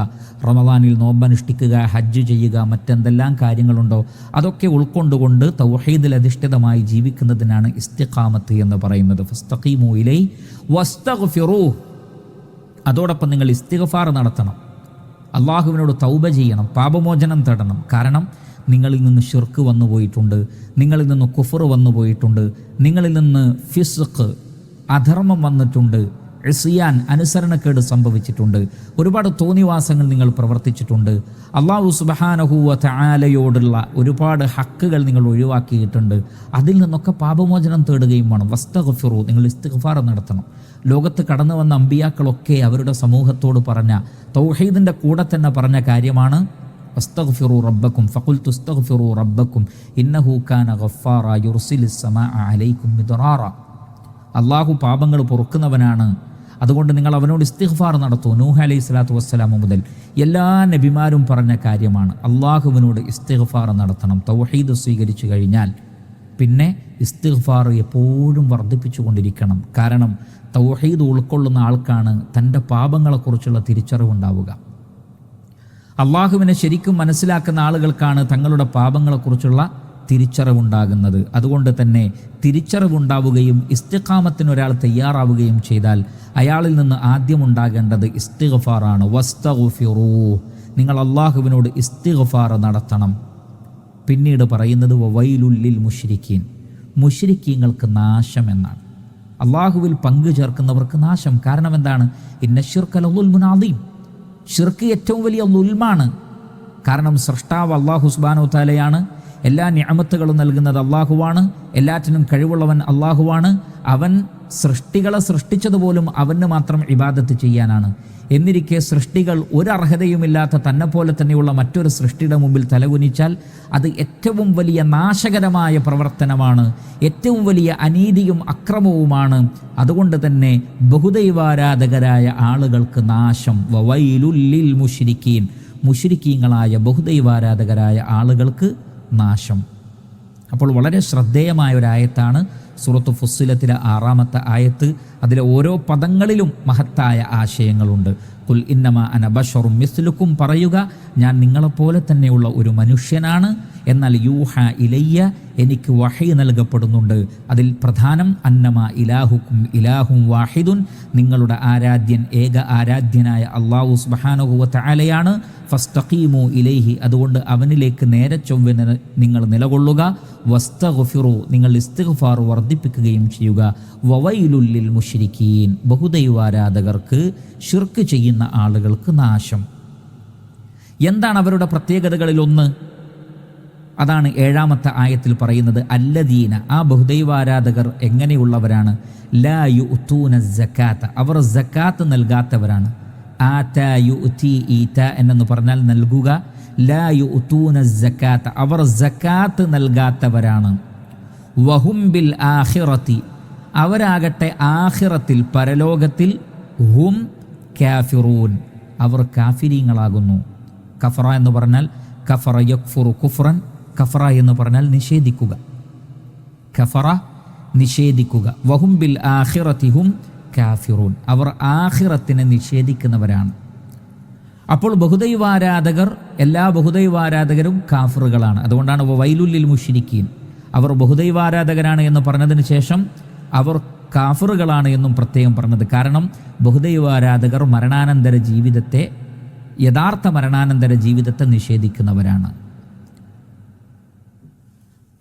റമദാനിൽ നോമ്പനുഷ്ഠിക്കുക, ഹജ്ജ് ചെയ്യുക, മറ്റെന്തെല്ലാം കാര്യങ്ങളുണ്ടോ അതൊക്കെ ഉൾക്കൊണ്ടുകൊണ്ട് തൗഹീദിൽ അധിഷ്ഠിതമായി ജീവിക്കുന്നതിനാണ് ഇസ്തിഖാമത്ത് എന്ന് പറയുന്നത്. ഫസ്തഖീമു ഇലൈ വസ്തഗ്ഫിറൂ, അതോടൊപ്പം നിങ്ങൾ ഇസ്തിഗ്ഫാർ നടത്തണം, അള്ളാഹുവിനോട് തൗബ ചെയ്യണം, പാപമോചനം തേടണം. കാരണം നിങ്ങളിൽ നിന്ന് ശിർക്ക് വന്നു പോയിട്ടുണ്ട്, നിങ്ങളിൽ നിന്ന് കുഫർ വന്നു പോയിട്ടുണ്ട്, നിങ്ങളിൽ നിന്ന് ഫിസ്ഖ് അധർമ്മം വന്നിട്ടുണ്ട്, ഇസ്യാൻ അനുസരണക്കേട് സംഭവിച്ചിട്ടുണ്ട്, ഒരുപാട് തോന്നിവാസങ്ങൾ നിങ്ങൾ പ്രവർത്തിച്ചിട്ടുണ്ട്, അല്ലാഹു സുബ്ഹാനഹു വ തആലയോടുള്ള ഒരുപാട് ഹക്കുകൾ നിങ്ങൾ ഒഴിവാക്കിയിട്ടുണ്ട്. അതിൽ നിന്നൊക്കെ പാപമോചനം തേടുകയും വേണം. വസ്തഗ്ഫിറു, നിങ്ങൾ ഇസ്തിഗ്ഫാർ നടത്തണം. ലോകത്ത് കടന്നു വന്ന അമ്പിയാക്കളൊക്കെ അവരുടെ സമൂഹത്തോട് പറഞ്ഞ, തൗഹീദിൻ്റെ കൂടെ തന്നെ പറഞ്ഞ കാര്യമാണ് വസ്തഗ്ഫിറു റബ്ബക്കും ഫഖുൽതു ഇസ്തഗ്ഫിറു റബ്ബക്കും ഇന്നഹു കാന ഗഫാറ യുർസിലിസ് സമാഅ അലൈക്കും മിദ്റാറ. അള്ളാഹു പാപങ്ങൾ പൊറുക്കുന്നവനാണ്, അതുകൊണ്ട് നിങ്ങൾ അവനോട് ഇസ്തിഗ്ഫാർ നടത്തൂ. നൂഹ് അലൈഹി സ്വലാത്തു വസ്സലാം മുതൽ എല്ലാ നബിമാരും പറഞ്ഞ കാര്യമാണ്, അള്ളാഹുവിനോട് ഇസ്തിഗ്ഫാർ നടത്തണം. തൗഹീദ് സ്വീകരിച്ചു കഴിഞ്ഞാൽ പിന്നെ ഇസ്തിഗ്ഫാർ എപ്പോഴും വർദ്ധിപ്പിച്ചു കൊണ്ടിരിക്കണം. കാരണം തൗഹീദ് ഉൾക്കൊള്ളുന്ന ആൾക്കാണ് തൻ്റെ പാപങ്ങളെക്കുറിച്ചുള്ള തിരിച്ചറിവുണ്ടാവുക. അള്ളാഹുവിനെ ശരിക്കും മനസ്സിലാക്കുന്ന ആളുകൾക്കാണ് തങ്ങളുടെ പാപങ്ങളെക്കുറിച്ചുള്ള തിരിച്ചറിവുണ്ടാകുന്നത്. അതുകൊണ്ട് തന്നെ തിരിച്ചറിവുണ്ടാവുകയും ഇസ്തിഖാമത്തിന് ഒരാൾ തയ്യാറാവുകയും ചെയ്താൽ അയാളിൽ നിന്ന് ആദ്യം ഉണ്ടാകേണ്ടത് ഇസ്തിഗ്ഫാറാണ്. വസ്തഗ്ഫിറൂ, നിങ്ങൾ അള്ളാഹുവിനോട് ഇസ്തിഗ്ഫാർ നടത്തണം. പിന്നീട് പറയുന്നത് വവൈലുൽ ലിൽ മുശ്രിക്കീൻ, മുശ്രിക്കീങ്ങൾക്ക് നാശം എന്നാണ്. അള്ളാഹുവിൽ പങ്കു ചേർക്കുന്നവർക്ക് നാശം. കാരണം എന്താണ്? ഇന്ന ശിർക ലദുൽമുൻ അദീം, ശിർക്ക് ഏറ്റവും വലിയ ദുൽമാണ്. കാരണം സൃഷ്ടാവ് അല്ലാഹു സുബ്ഹാനഹു തആലയാണ്, എല്ലാ നിഅമത്തുകളും നൽകുന്നത് അള്ളാഹുവാണ്, എല്ലാറ്റിനും കഴിവുള്ളവൻ അള്ളാഹുവാണ്. അവൻ സൃഷ്ടികളെ സൃഷ്ടിച്ചതുപോലും അവന് മാത്രം ഇബാദത്ത് ചെയ്യാനാണ്. എന്നിരിക്കെ സൃഷ്ടികൾ ഒരർഹതയുമില്ലാത്ത തന്നെപ്പോലെ തന്നെയുള്ള മറ്റൊരു സൃഷ്ടിയുടെ മുമ്പിൽ തലകുനിച്ചാൽ അത് ഏറ്റവും വലിയ നാശകരമായ പ്രവർത്തനമാണ്, ഏറ്റവും വലിയ അനീതിയും അക്രമവുമാണ്. അതുകൊണ്ട് തന്നെ ബഹുദൈവാരാധകരായ ആളുകൾക്ക് നാശം. വവൈലുൽ ലിൽ മുശ്രിക്കീൻ, മുശ്രിക്കീങ്ങളായ ബഹുദൈവാരാധകരായ ആളുകൾക്ക് നാശം. അപ്പോൾ വളരെ ശ്രദ്ധേയമായ ഒരായത്താണ് സൂറത്ത് ഫുസ്സിലത്തിലെ 6-ാമത്തെ ആയത്ത്. അതിലെ ഓരോ പദങ്ങളിലും മഹത്തായ ആശയങ്ങളുണ്ട്. ഖുൽ ഇന്നമാ അന ബശറും മിസ്ലുക്കും, പറയുക ഞാൻ നിങ്ങളെപ്പോലെ തന്നെയുള്ള ഒരു മനുഷ്യനാണ്, എന്നാൽ യൂഹ ഇലയ്യ, എനിക്ക് വഹി നൽകപ്പെടുന്നുണ്ട്. അതിൽ പ്രധാനം അന്നമാ ഇലാഹുക്കും ഇലാഹും വാഹിദുൻ, നിങ്ങളുടെ ആരാധ്യൻ ഏക ആരാധ്യനായ അല്ലാഹു സുബ്ഹാനഹു വ തആലയാണ്. ഫസ്തഖീമു ഇലൈഹി, അതുകൊണ്ട് അവനിലേക്ക് നേരെ ചൊവ്വെ നിങ്ങൾ നിലകൊള്ളുക. വസ്തഗ്ഫിറു, നിങ്ങൾ ഇസ്തിഗ്ഫാർ വർദ്ധിപ്പിക്കുകയും ചെയ്യുക. വവൈലുൽ ലിൽ മുശ്രിക്കീൻ, ബഹുദൈവാരാധകർക്ക്, ശിർക്ക് ചെയ്യുന്ന ആളുകൾക്ക് നാശം. എന്താണ് അവരുടെ പ്രത്യേകതകളിലൊന്ന്? അതാണ് 7-ാമത്തെ ആയത്തിൽ പറയുന്നത്. അല്ലദീന, ആ ബഹുദൈവാരാധകർ എങ്ങനെയുള്ളവരാണ്? ലാ യുഅ്തൂന സക്കാത്ത, അവർ സക്കാത്ത് നൽകാത്തവരാണ്. ആതാ യുഅ്തി ഈതാ എന്നു പറഞ്ഞാൽ നൽകുക, ലാ യുഅ്തൂന സക്കാത്ത, അവർ സക്കാത്ത് നൽകാത്തവരാണ്. വഹും ബിൽ ആഖിറതി, അവരാകട്ടെ ആഖിറത്തിൽ പരലോകത്തിൽ ഹും കാഫിറൂൻ, അവർ കാഫിരീങ്ങളാകുന്നു. കഫറ എന്ന് പറഞ്ഞാൽ കഫറ യക്ഫുറു കുഫ്റൻ, കഫറ എന്ന് പറഞ്ഞാൽ നിഷേധിക്കുക, കഫറ നിഷേധിക്കുക. വഹും ബിൽ ആഖിറതി ഹും കാഫിറൂൻ, അവർ ആഖിറത്തിനെ നിഷേധിക്കുന്നവരാണ്. അപ്പോൾ ബഹുദൈവാരാധകർ, എല്ലാ ബഹുദൈവാരാധകരും കാഫിറുകളാണ്. അതുകൊണ്ടാണ് വൈലുല്ലിൽ മുശ്രിക്കീൻ, അവർ ബഹുദൈവാരാധകരാണ് എന്ന് പറഞ്ഞതിന് ശേഷം അവർ കാഫിറുകളാണ് എന്നും പ്രത്യേകം പറഞ്ഞത്. കാരണം ബഹുദൈവാരാധകർ മരണാനന്തര ജീവിതത്തെ, യഥാർത്ഥ മരണാനന്തര ജീവിതത്തെ നിഷേധിക്കുന്നവരാണ്.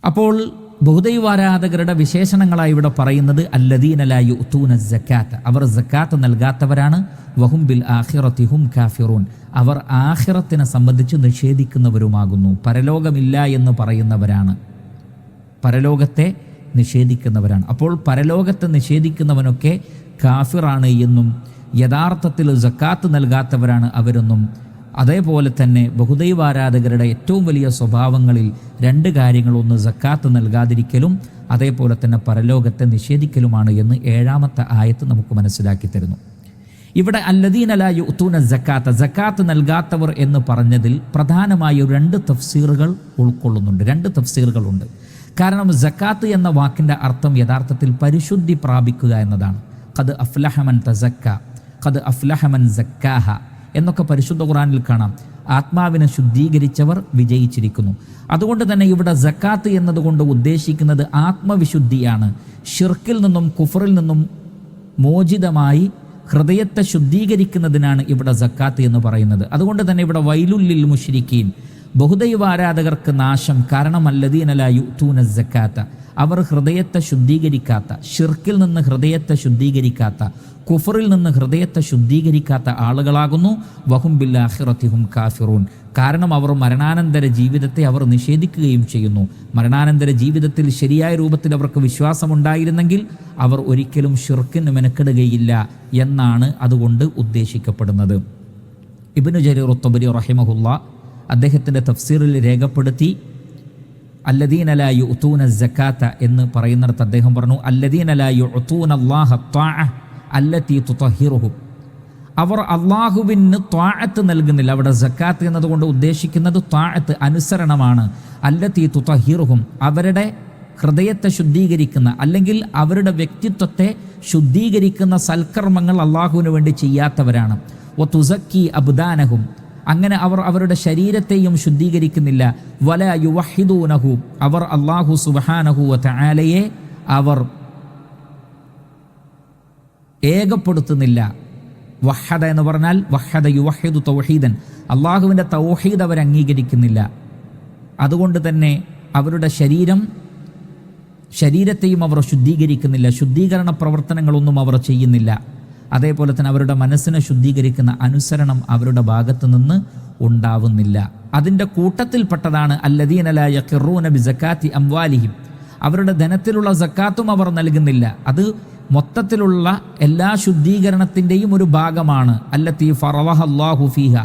അപ്പോൾ ബഹുദൈവാരാധകരുടെ വിശേഷണങ്ങളായി ഇവിടെ പറയുന്നത് അല്ലദീന ലാ യുഅ്തൂന സക്കാത്ത്, അവർ സക്കാത്ത് നൽകാത്തവരാണ്. വഹും ബിൽ ആഖിറതി ഹും കാഫിറൂൻ, അവർ ആഖിറത്തിനെ സംബന്ധിച്ച് നിഷേധിക്കുന്നവരുമാകുന്നു. പരലോകമില്ല എന്ന് പറയുന്നവരാണ്, പരലോകത്തെ നിഷേധിക്കുന്നവരാണ്. അപ്പോൾ പരലോകത്തെ നിഷേധിക്കുന്നവനൊക്കെ കാഫിറാണ് എന്നും യഥാർത്ഥത്തിൽ സക്കാത്ത് നൽകാത്തവരാണ് അവരെന്നും, അതേപോലെ തന്നെ ബഹുദൈവാരാധകരുടെ ഏറ്റവും വലിയ സ്വഭാവങ്ങളിൽ രണ്ട് കാര്യങ്ങൾ, ഒന്ന് സക്കാത്ത് നൽകാതിരിക്കലും അതേപോലെ തന്നെ പരലോകത്തെ നിഷേധിക്കലുമാണ് എന്ന് 7-ാമത്തെ ആയത്ത് നമുക്ക് മനസ്സിലാക്കി തരുന്നു. ഇവിടെ അല്ലദീന ലാ യുഅ്തൂന സക്കാത്ത, സക്കാത്ത് നൽകാത്തവർ എന്ന് പറഞ്ഞതിൽ പ്രധാനമായും 2 തഫ്സീറുകൾ ഉൾക്കൊള്ളുന്നുണ്ട്, 2 തഫ്സീറുകളുണ്ട്. കാരണം സക്കാത്ത് എന്ന വാക്കിൻ്റെ അർത്ഥം യഥാർത്ഥത്തിൽ പരിശുദ്ധി പ്രാപിക്കുക എന്നതാണ്. ഖദ് അഫ്ലഹ മൻ തസക്ക, ഖദ് അഫ്ലഹ മൻ സക്കാഹ എന്നൊക്കെ പരിശുദ്ധ ഖുർആനിൽ കാണാം. ആത്മാവിനെ ശുദ്ധീകരിച്ചവർ വിജയിച്ചിരിക്കുന്നു. അതുകൊണ്ട് തന്നെ ഇവിടെ സക്കാത്ത് എന്നതുകൊണ്ട് ഉദ്ദേശിക്കുന്നത് ആത്മവിശുദ്ധിയാണ്. ഷിർക്കിൽ നിന്നും കുഫറിൽ നിന്നും മോചിതമായി ഹൃദയത്തെ ശുദ്ധീകരിക്കുന്നതിനാണ് ഇവിടെ സക്കാത്ത് എന്ന് പറയുന്നത്. അതുകൊണ്ട് തന്നെ ഇവിടെ വൈലുല്ലിൽ മുശ്രിക്കീൻ, ബഹുദൈവാരാധകർക്ക് നാശം. കാരണം അല്ലദീന ലാ യുഅ്തൂന സക്കാത്ത, അവർ ഹൃദയത്തെ ശുദ്ധീകരിക്കാത്ത, ഷിർക്കിൽ നിന്ന് ഹൃദയത്തെ ശുദ്ധീകരിക്കാത്ത, കുഫറിൽ നിന്ന് ഹൃദയത്തെ ശുദ്ധീകരിക്കാത്ത ആളുകളാകുന്നു. വഹും ബിൽ ആഖിറതി ഹും കാഫിറൂൻ, കാരണം അവർ മരണാനന്തര ജീവിതത്തെ അവർ നിഷേധിക്കുകയും ചെയ്യുന്നു. മരണാനന്തര ജീവിതത്തിൽ ശരിയായ രൂപത്തിൽ അവർക്ക് വിശ്വാസമുണ്ടായിരുന്നെങ്കിൽ അവർ ഒരിക്കലും ഷിർക്കിന് മെനക്കെടുകയില്ല എന്നാണ് അതുകൊണ്ട് ഉദ്ദേശിക്കപ്പെടുന്നത്. ഇബ്നു ജരീർ അത്ത്-തബരി റഹിമഹുല്ലാ അദ്ദേഹത്തിൻ്റെ തഫ്സീറിൽ രേഖപ്പെടുത്തി, അല്ലദീന ലാ യുഅ്തൂന സക്കാത്ത എന്ന് പറയുന്നിടത്ത് അദ്ദേഹം പറഞ്ഞു, അല്ലദീന ലാ യുഅ്തൂന അല്ലാഹ ത്വാഅ അല്ലതി തുതഹിറുഹും, അവർ അള്ളാഹുവിന് ത്വാഅത്ത് നൽകുന്നില്ല. അവിടെ സക്കാത്ത് എന്നതുകൊണ്ട് ഉദ്ദേശിക്കുന്നത് ത്വാഅത്ത്, അനുസരണമാണ്. അല്ലതി തുതഹിറുഹും, അവരുടെ ഹൃദയത്തെ ശുദ്ധീകരിക്കുന്ന അല്ലെങ്കിൽ അവരുടെ വ്യക്തിത്വത്തെ ശുദ്ധീകരിക്കുന്ന സൽക്കർമ്മങ്ങൾ അള്ളാഹുവിന് വേണ്ടി ചെയ്യാത്തവരാണ്. വതുസക്കി അബ്ദാനഹും, അങ്ങനെ അവർ അവരുടെ ശരീരത്തെയും ശുദ്ധീകരിക്കുന്നില്ല. വല യുവഹിദൂനഹു, അവർ അല്ലാഹു സുബ്ഹാനഹു വ തആലയെ അവർ ഏകപ്പെടുത്തുന്നില്ല. വഹദ എന്ന് പറഞ്ഞാൽ വഹദ യുവഹിദു തൗഹീദൻ, അള്ളാഹുവിൻ്റെ തൗഹീദ് അവർ അംഗീകരിക്കുന്നില്ല. അതുകൊണ്ട് തന്നെ അവരുടെ ശരീരത്തെയും അവർ ശുദ്ധീകരിക്കുന്നില്ല, ശുദ്ധീകരണ പ്രവർത്തനങ്ങളൊന്നും അവർ ചെയ്യുന്നില്ല. അതേപോലെ തന്നെ അവരുടെ മനസ്സിനെ ശുദ്ധീകരിക്കുന്ന അനുസരണം അവരുടെ ഭാഗത്തു നിന്ന് ഉണ്ടാവുന്നില്ല. അതിൻ്റെ കൂട്ടത്തിൽപ്പെട്ടതാണ് അല്ലദീന ലാ യഖിറൂന ബിസക്കാത്തി അംവാലിഹിം, അവരുടെ ധനത്തിലുള്ള സക്കാത്തും അവർ നൽകുന്നില്ല. അത് മൊത്തത്തിലുള്ള എല്ലാ ശുദ്ധീകരണത്തിൻ്റെയും ഒരു ഭാഗമാണ്. അല്ലത്തി ഫറളഹ അല്ലാഹു ഫീഹ,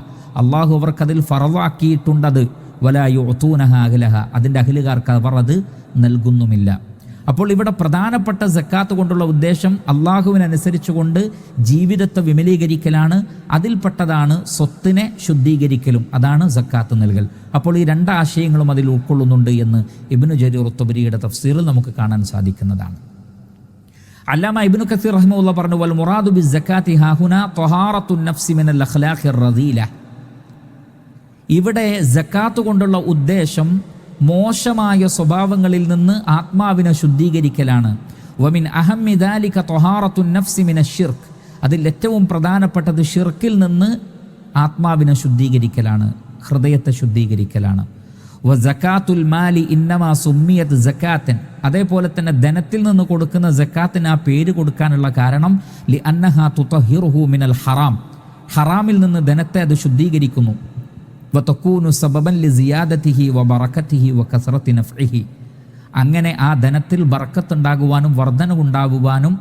അള്ളാഹു അവർക്കതിൽ ഫറളാക്കിയിട്ടുണ്ടത്. വലാ യുഅ്തൂനഹ അഹ്ലഹ, അതിൻ്റെ അഹ്ലുകാർക്ക് അവർ അത് നൽകുന്നുമില്ല. അപ്പോൾ ഇവിടെ പ്രധാനപ്പെട്ട സക്കാത്ത് കൊണ്ടുള്ള ഉദ്ദേശം അള്ളാഹുവിനനുസരിച്ചുകൊണ്ട് ജീവിതത്തെ വിമലീകരിക്കലാണ്. അതിൽപ്പെട്ടതാണ് സ്വത്തിനെ ശുദ്ധീകരിക്കലും, അതാണ് സക്കാത്ത് നൽകൽ. അപ്പോൾ ഈ 2 ആശയങ്ങളും അതിൽ ഉൾക്കൊള്ളുന്നുണ്ട് എന്ന് ഇബ്നു ജരീർ അത്ത്-തബരിയുടെ തഫ്സീറിൽ നമുക്ക് കാണാൻ സാധിക്കുന്നതാണ്. അല്ലാമ ഇബ്നു കസീർ റഹിമഹുല്ലാഹ് പറഞ്ഞു, വൽ മുറാദു ബിസ്സക്കാത്തി ഹാഹുനാ ത്വഹാറത്തുൻ നഫ്സി മിനൽ അഖ്ലാഖിർ റദീല, ഇവിടെ സക്കാത്ത് കൊണ്ടുള്ള ഉദ്ദേശം മോശമായ സ്വഭാവങ്ങളിൽ നിന്ന് ആത്മാവിനെ ശുദ്ധീകരിക്കലാണ്. വമിൻ അഹമ്മി ദാലിക ത്വഹാറത്തുൻ നഫ്സി മിനശ് ശിർക്ക്, അതിൽ ഏറ്റവും പ്രധാനപ്പെട്ടത് ഷിർക്കിൽ നിന്ന് ആത്മാവിനെ ശുദ്ധീകരിക്കലാണ്, ഹൃദയത്തെ ശുദ്ധീകരിക്കലാണ്. വ സക്കാത്തുൽ മാലി ഇന്നമാ സുമ്മിയത് സക്കാത്തൻ, അതേപോലെ തന്നെ ധനത്തിൽ നിന്ന് കൊടുക്കുന്ന സക്കാത്തിന് ആ പേര് കൊടുക്കാനുള്ള കാരണം ലി അന്നഹാ തുതഹിറുഹു മിനൽ ഹറാം, ഹറാമിൽ നിന്ന് ധനത്തെ അത് ശുദ്ധീകരിക്കുന്നു. വതകൂനു സബബൻ ലിസിയാദതിഹി വബറകതിഹി വകസറതി നഫ്ഇഹി, അങ്ങനെ ആ ധനത്തിൽ ബർക്കത്തുണ്ടാകുവാനും വർധനവുണ്ടാകുവാനും,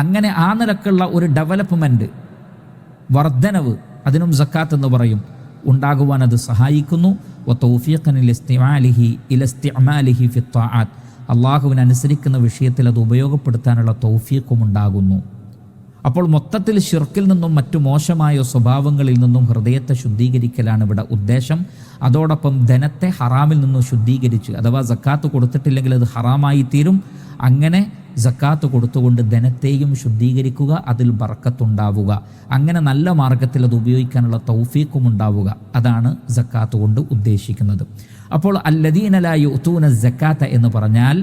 അങ്ങനെ ആ നിലക്കുള്ള ഒരു ഡെവലപ്മെൻറ്റ്, വർധനവ്, അതിനും സക്കാത്ത് എന്ന് പറയും, ഉണ്ടാകുവാൻ അത് സഹായിക്കുന്നു. വതൗഫീഖൻ ഇലസ്തിഅമാലിഹി ഫിത്താഅത്ത്, അള്ളാഹുവിനെ അനുസരിക്കുന്ന വിഷയത്തിൽ അത് ഉപയോഗപ്പെടുത്താനുള്ള തൗഫീഖും ഉണ്ടാകുന്നു. അപ്പോൾ മൊത്തത്തിൽ ശിർക്കിൽ നിന്നും മറ്റു മോശമായ സ്വഭാവങ്ങളിൽ നിന്നും ഹൃദയത്തെ ശുദ്ധീകരിക്കലാണ് ഇവിടെ ഉദ്ദേശം. അതോടൊപ്പം ധനത്തെ ഹറാമിൽ നിന്നും ശുദ്ധീകരിച്ച്, അഥവാ സക്കാത്ത് കൊടുത്തിട്ടില്ലെങ്കിൽ അത് ഹറാമായി തീരും. അങ്ങനെ സക്കാത്ത് കൊടുത്തുകൊണ്ട് ധനത്തെയും ശുദ്ധീകരിക്കുക, അതിൽ ബർക്കത്തുണ്ടാവുക, അങ്ങനെ നല്ല മാർഗത്തിൽ അത് ഉപയോഗിക്കാനുള്ള തൗഫീഖും ഉണ്ടാവുക. അതാണ് സക്കാത്ത് കൊണ്ട് ഉദ്ദേശിക്കുന്നത്. അപ്പോൾ അല്ലദീന ലാ യുഅ്തൂന സക്കാത്ത എന്ന് പറഞ്ഞാൽ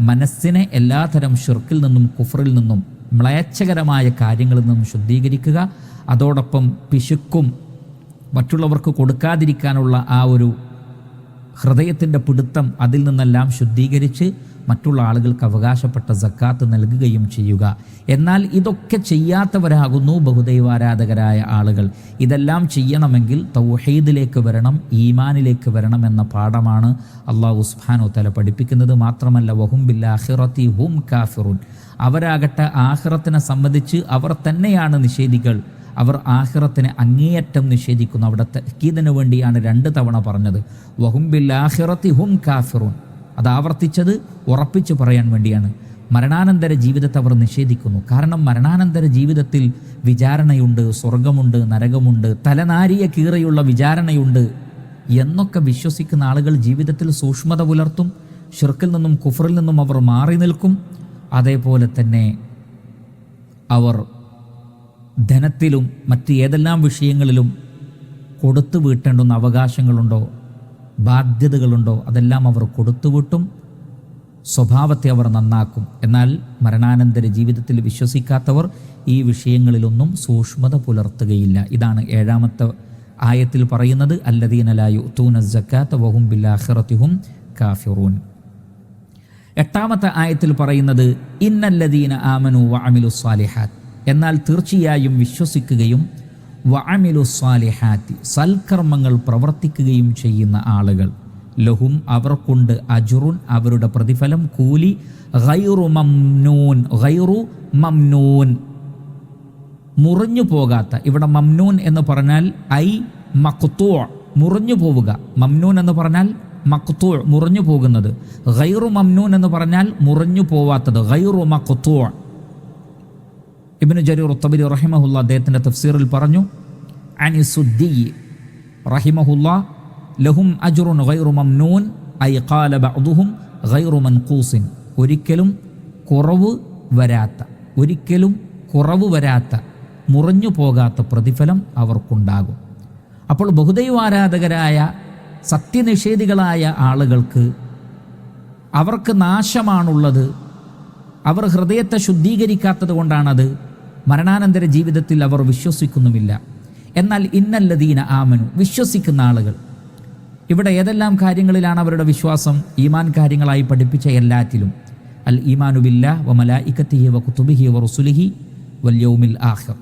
മനസ്സിനെ എല്ലാതരം ശിർക്കിൽ നിന്നും കുഫറിൽ നിന്നും മ്ലേച്ഛകരമായ കാര്യങ്ങളിൽ നിന്നും ശുദ്ധീകരിക്കുക. അതോടൊപ്പം പിശുക്കും മറ്റുള്ളവർക്ക് കൊടുക്കാതിരിക്കാനുള്ള ആ ഒരു ഹൃദയത്തിൻ്റെ പിടുത്തം, അതിൽ നിന്നെല്ലാം ശുദ്ധീകരിച്ച് മറ്റുള്ള ആളുകൾക്ക് അവകാശപ്പെട്ട സക്കാത്ത് നൽകുകയും ചെയ്യുക. എന്നാൽ ഇതൊക്കെ ചെയ്യാത്തവരാകുന്നു ബഹുദൈവാരാധകരായ ആളുകൾ. ഇതെല്ലാം ചെയ്യണമെങ്കിൽ തൗഹീദിലേക്ക് വരണം, ഈമാനിലേക്ക് വരണം എന്ന പാഠമാണ് അല്ലാഹു സുബ്ഹാനഹു വ തആല പഠിപ്പിക്കുന്നത്. മാത്രമല്ല വഹും ബിൽ ആഖിറതി ഹും കാഫിറൂൻ, അവരാകട്ടെ ആഖിറത്തിനെ സംബന്ധിച്ച് അവർ തന്നെയാണ് നിഷേധികൾ. അവർ ആഖിറത്തിനെ അങ്ങേയറ്റം നിഷേധിക്കുന്നു. അവിടെ തഅ്കീദിന് വേണ്ടിയാണ് 2 തവണ പറഞ്ഞത്. വഹും ബിൽ ആഖിറതി ഹും കാഫിറൂൻ, അത് ആവർത്തിച്ചത് ഉറപ്പിച്ചു പറയാൻ വേണ്ടിയാണ്. മരണാനന്തര ജീവിതത്തെ അവർ നിഷേധിക്കുന്നു. കാരണം മരണാനന്തര ജീവിതത്തിൽ വിചാരണയുണ്ട്, സ്വർഗമുണ്ട്, നരകമുണ്ട്, തലനാരിയ കീറയുള്ള വിചാരണയുണ്ട് എന്നൊക്കെ വിശ്വസിക്കുന്ന ആളുകൾ ജീവിതത്തിൽ സൂക്ഷ്മത പുലർത്തും. ശിർക്കിൽ നിന്നും കുഫറിൽ നിന്നും അവർ മാറി നിൽക്കും. അതേപോലെ തന്നെ അവർ ധനത്തിലും മറ്റ് ഏതെല്ലാം വിഷയങ്ങളിലും കൊടുത്തു വീട്ടേണ്ടുന്ന അവകാശങ്ങളുണ്ടോ, ബാധ്യതകളുണ്ടോ, അതെല്ലാം അവർ കൊടുത്തുവിട്ടും സ്വഭാവത്തെ അവർ നന്നാക്കും. എന്നാൽ മരണാനന്തര ജീവിതത്തിൽ വിശ്വസിക്കാത്തവർ ഈ വിഷയങ്ങളിലൊന്നും സൂക്ഷ്മത പുലർത്തുകയില്ല. ഇതാണ് 7ാമത്തെ ആയത്തിൽ പറയുന്നത്, അല്ലദീന ലാ യുഅ്തൂന സക്കാത്ത വഹും ബിൽ ആഖിറതി ഹും കാഫിറൂൻ. 8ാമത്തെ ആയത്തിൽ പറയുന്നത് ഇന്നല്ലദീന ആമനു വഅമിലുസ് സാലിഹാത്ത്, എന്നാൽ തീർച്ചയായും വിശ്വസിക്കുകയും വഅമിലുസ്സാലിഹാത്തി സൽക്കർമ്മങ്ങൾ പ്രവർത്തിക്കുകയും ചെയ്യുന്ന ആളുകൾ, ലഹും അവർക്കുണ്ട് അജ്റുൻ അവരുടെ പ്രതിഫലം, കൂലി, ഗൈറു മംനൂൻ മുറിഞ്ഞു പോകാത്ത. ഇവിടെ മംനൂൻ എന്ന് പറഞ്ഞാൽ ഐ മഖ്തൂ, മുറിഞ്ഞു പോവുക. മംനൂൻ എന്ന് പറഞ്ഞാൽ മഖ്തൂ, മുറിഞ്ഞു പോകുന്നത്. ഗൈറു മംനൂൻ എന്ന് പറഞ്ഞാൽ മുറിഞ്ഞു പോവാത്തത്, ഗൈറു മഖ്തൂ. ഇബ്നു ജരീർ തബരി റഹിമഹുല്ലാ അദ്ദേഹത്തിൻ്റെ തഫ്സീറിൽ പറഞ്ഞു, അനി സുദ്ദി റഹിമഹുല്ലാ ലഹും അജ്റുൻ ഗൈറു മംനൂൻ ഐ ഖാല ബഅ്ദുഹും ഗൈറു മൻഖൂസിൻ, ഒരിക്കലും കുറവ് വരാത്ത മുറിഞ്ഞു പോകാത്ത പ്രതിഫലം അവർക്കുണ്ടാകും. അപ്പോൾ ബഹുദൈവാരാധകരായ സത്യനിഷേധികളായ ആളുകൾക്ക് അവർക്ക് നാശമാണുള്ളത്. അവർ ഹൃദയത്തെ ശുദ്ധീകരിക്കാത്തത് കൊണ്ടാണത്. മരണാനന്തര ജീവിതത്തിൽ അവർ വിശ്വസിക്കുന്നുമില്ല. എന്നാൽ ഇന്നല്ലദീന ആമനു, വിശ്വസിക്കുന്ന ആളുകൾ, ഇവിടെ ഏതെല്ലാം കാര്യങ്ങളിലാണ് അവരുടെ വിശ്വാസം? ഈമാൻ കാര്യങ്ങളായി പഠിപ്പിച്ച എല്ലാറ്റിലും. അൽ ഈമാനു ബില്ലാഹ് വ മലായികതിഹി വ കുതുബിഹി വ റുസുലിഹി വൽ യൗമിൽ ആഖിർ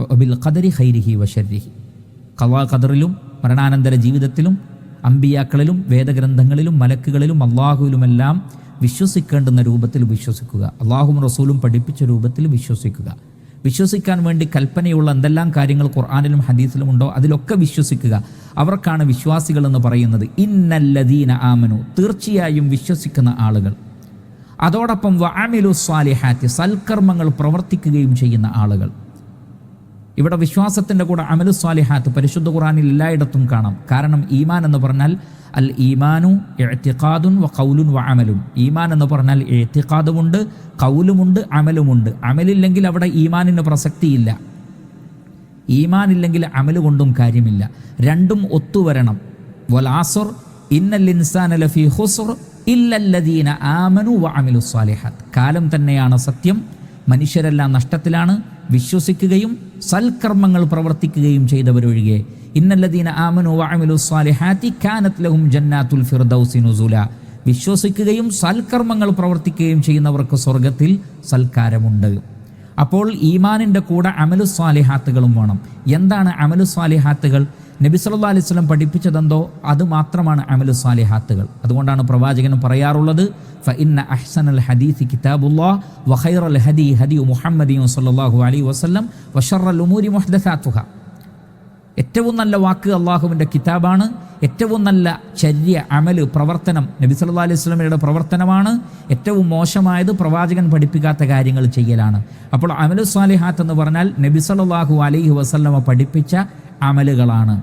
വ ബിൽ ഖദരി ഖൈരിഹി വ ശർരിഹി. ഖളാ ഖദറിലും മരണാനന്തര ജീവിതത്തിലും അമ്പിയാക്കളിലും വേദഗ്രന്ഥങ്ങളിലും മലക്കുകളിലും അള്ളാഹുവിലുമെല്ലാം വിശ്വസിക്കേണ്ടുന്ന രൂപത്തിൽ വിശ്വസിക്കുക. അള്ളാഹുവും റസൂലും പഠിപ്പിച്ച രൂപത്തിൽ വിശ്വസിക്കുക. വിശ്വസിക്കാൻ വേണ്ടി കൽപ്പനയുള്ള എന്തെല്ലാം കാര്യങ്ങൾ ഖുർആനിലും ഹദീസിലും ഉണ്ടോ അതിലൊക്കെ വിശ്വസിക്കുക. അവർക്കാണ് വിശ്വാസികൾ എന്ന് പറയുന്നത്. ഇന്നല്ലദീന ആമനു, തീർച്ചയായും വിശ്വസിക്കുന്ന ആളുകൾ. അതോടൊപ്പം വഅമിലുസ് സാലിഹാത്തി, സൽക്കർമ്മങ്ങൾ പ്രവർത്തിക്കുകയും ചെയ്യുന്ന ആളുകൾ. ഇവിടെ വിശ്വാസത്തിൻ്റെ കൂടെ അമലുസ് സാലിഹാത്ത് പരിശുദ്ധ ഖുർആനിൽ എല്ലായിടത്തും കാണാം. കാരണം ഈമാൻ എന്ന് പറഞ്ഞാൽ അൽ ഈമാനു ഇഅ്തിഖാദുൻ വ ഖൗലുൻ വ അമലുൻ. ഈമാൻ എന്ന് പറഞ്ഞാൽ ഇഅ്തിഖാദുമുണ്ട്, ഖൗലുമുണ്ട്, അമലുമുണ്ട്. അമലില്ലെങ്കിൽ അവിടെ ഈമാനിന് പ്രസക്തിയില്ല. ഈമാനില്ലെങ്കിൽ അമല് കൊണ്ടും കാര്യമില്ല. രണ്ടും ഒത്തുവരണം. വൽ അസ്ർ ഇന്നൽ ഇൻസാന ലഫീ ഖുസ്ർ ഇല്ലല്ലദീന ആമനു വ അമിലുസ് സാലിഹാത്ത്. കാലം തന്നെയാണ് സത്യം. മനുഷ്യരെല്ലാം നഷ്ടത്തിലാണ്. വിശ്വസിക്കുകയും സൽക്കർമ്മങ്ങൾ പ്രവർത്തിക്കുകയും ചെയ്തവരൊഴികെ. ഇന്നല്ലദീന ആമനു വഅമിലുസ് സാലിഹാത്തി കാനത് ലഹും ജന്നാത്തുൽ ഫിർദൗസി നുസുല. വിശ്വസിക്കുകയും സൽക്കർമ്മങ്ങൾ പ്രവർത്തിക്കുകയും ചെയ്യുന്നവർക്ക് സ്വർഗത്തിൽ സൽക്കാരമുണ്ട്. അപ്പോൾ ഈമാനിൻ്റെ കൂടെ അമലുസ് സാലിഹാത്തുകളും വേണം. എന്താണ് അമലുസ് സാലിഹാത്തുകൾ? നബി സല്ലല്ലാഹു അലൈഹി വസല്ലം പഠിപ്പിച്ചതെന്തോ അത് മാത്രമാണ് അമലുസ് സാലിഹാത്തുകൾ. അതുകൊണ്ടാണ് പ്രവാചകൻ പറയാറുള്ളത്, ഫഇന്ന അഹ്സനൽ ഹദീസി കിതാബുല്ലാഹ് വ ഖൈറൽ ഹദി ഹദി മുഹമ്മദിൻ സല്ലല്ലാഹു അലൈഹി വസല്ലം വ ശർറൽ ഉമൂരി മുഹ്ദസാതുഹാ. ഏറ്റവും നല്ല വാക്ക് അള്ളാഹുവിൻ്റെ കിതാബാണ്. ഏറ്റവും നല്ല ചര്യ, അമല്, പ്രവർത്തനം നബി സല്ലല്ലാഹു അലൈഹി വസല്ലമയുടെ പ്രവർത്തനമാണ്. ഏറ്റവും മോശമായത് പ്രവാചകൻ പഠിപ്പിക്കാത്ത കാര്യങ്ങൾ ചെയ്യലാണ്. അപ്പോൾ അമലു സ്വാലിഹാത്ത് എന്ന് പറഞ്ഞാൽ നബി സല്ലല്ലാഹു അലൈഹി വസല്ലമ പഠിപ്പിച്ച അമലുകളാണ്.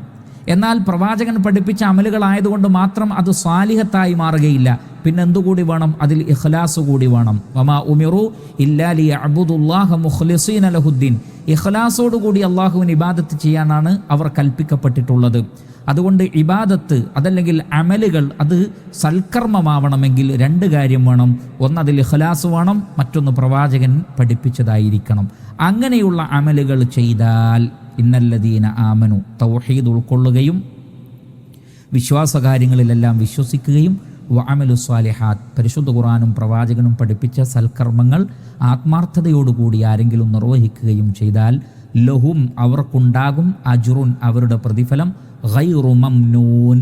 എന്നാൽ പ്രവാചകൻ പഠിപ്പിച്ച അമലുകളായതുകൊണ്ട് മാത്രം അത് സ്വാലിഹത്തായി മാറുകയില്ല. പിന്നെ എന്തുകൂടി വേണം? അതിൽ ഇഖ്ലാസ് കൂടി വേണം. വമാ ഉമിറു ഇല്ലാ ലിയഅ്ബുദുല്ലാഹ മുഖ്ലിസീന ലഹുദ്ദീൻ. ഇഖ്ലാസോടുകൂടി അള്ളാഹുവിന് ഇബാദത്ത് ചെയ്യാനാണ് അവർ കൽപ്പിക്കപ്പെട്ടിട്ടുള്ളത്. അതുകൊണ്ട് ഇബാദത്ത് അതല്ലെങ്കിൽ അമലുകൾ അത് സൽക്കർമ്മമാവണമെങ്കിൽ രണ്ട് കാര്യം വേണം. ഒന്ന് അതിൽ ഇഖ്ലാസ് വേണം, മറ്റൊന്ന് പ്രവാചകൻ പഠിപ്പിച്ചതായിരിക്കണം. അങ്ങനെയുള്ള അമലുകൾ ചെയ്താൽ ഇന്നല്ലദീന ആമനു, തൗഹീദ് ഉൾക്കൊള്ളുകയും വിശ്വാസകാര്യങ്ങളിലെല്ലാം വിശ്വസിക്കുകയും വഅമലു സ്വാലിഹാത്ത്, പരിശുദ്ധ ഖുർആനും പ്രവാചകനും പഠിപ്പിച്ച സൽക്കർമ്മങ്ങൾ ആത്മാർത്ഥതയോടുകൂടി ആരെങ്കിലും നിർവഹിക്കുകയും ചെയ്താൽ ലഹും അവർക്കുണ്ടാകും അജ്റുൻ അവരുടെ പ്രതിഫലം ഗൈറു മംനൂൻ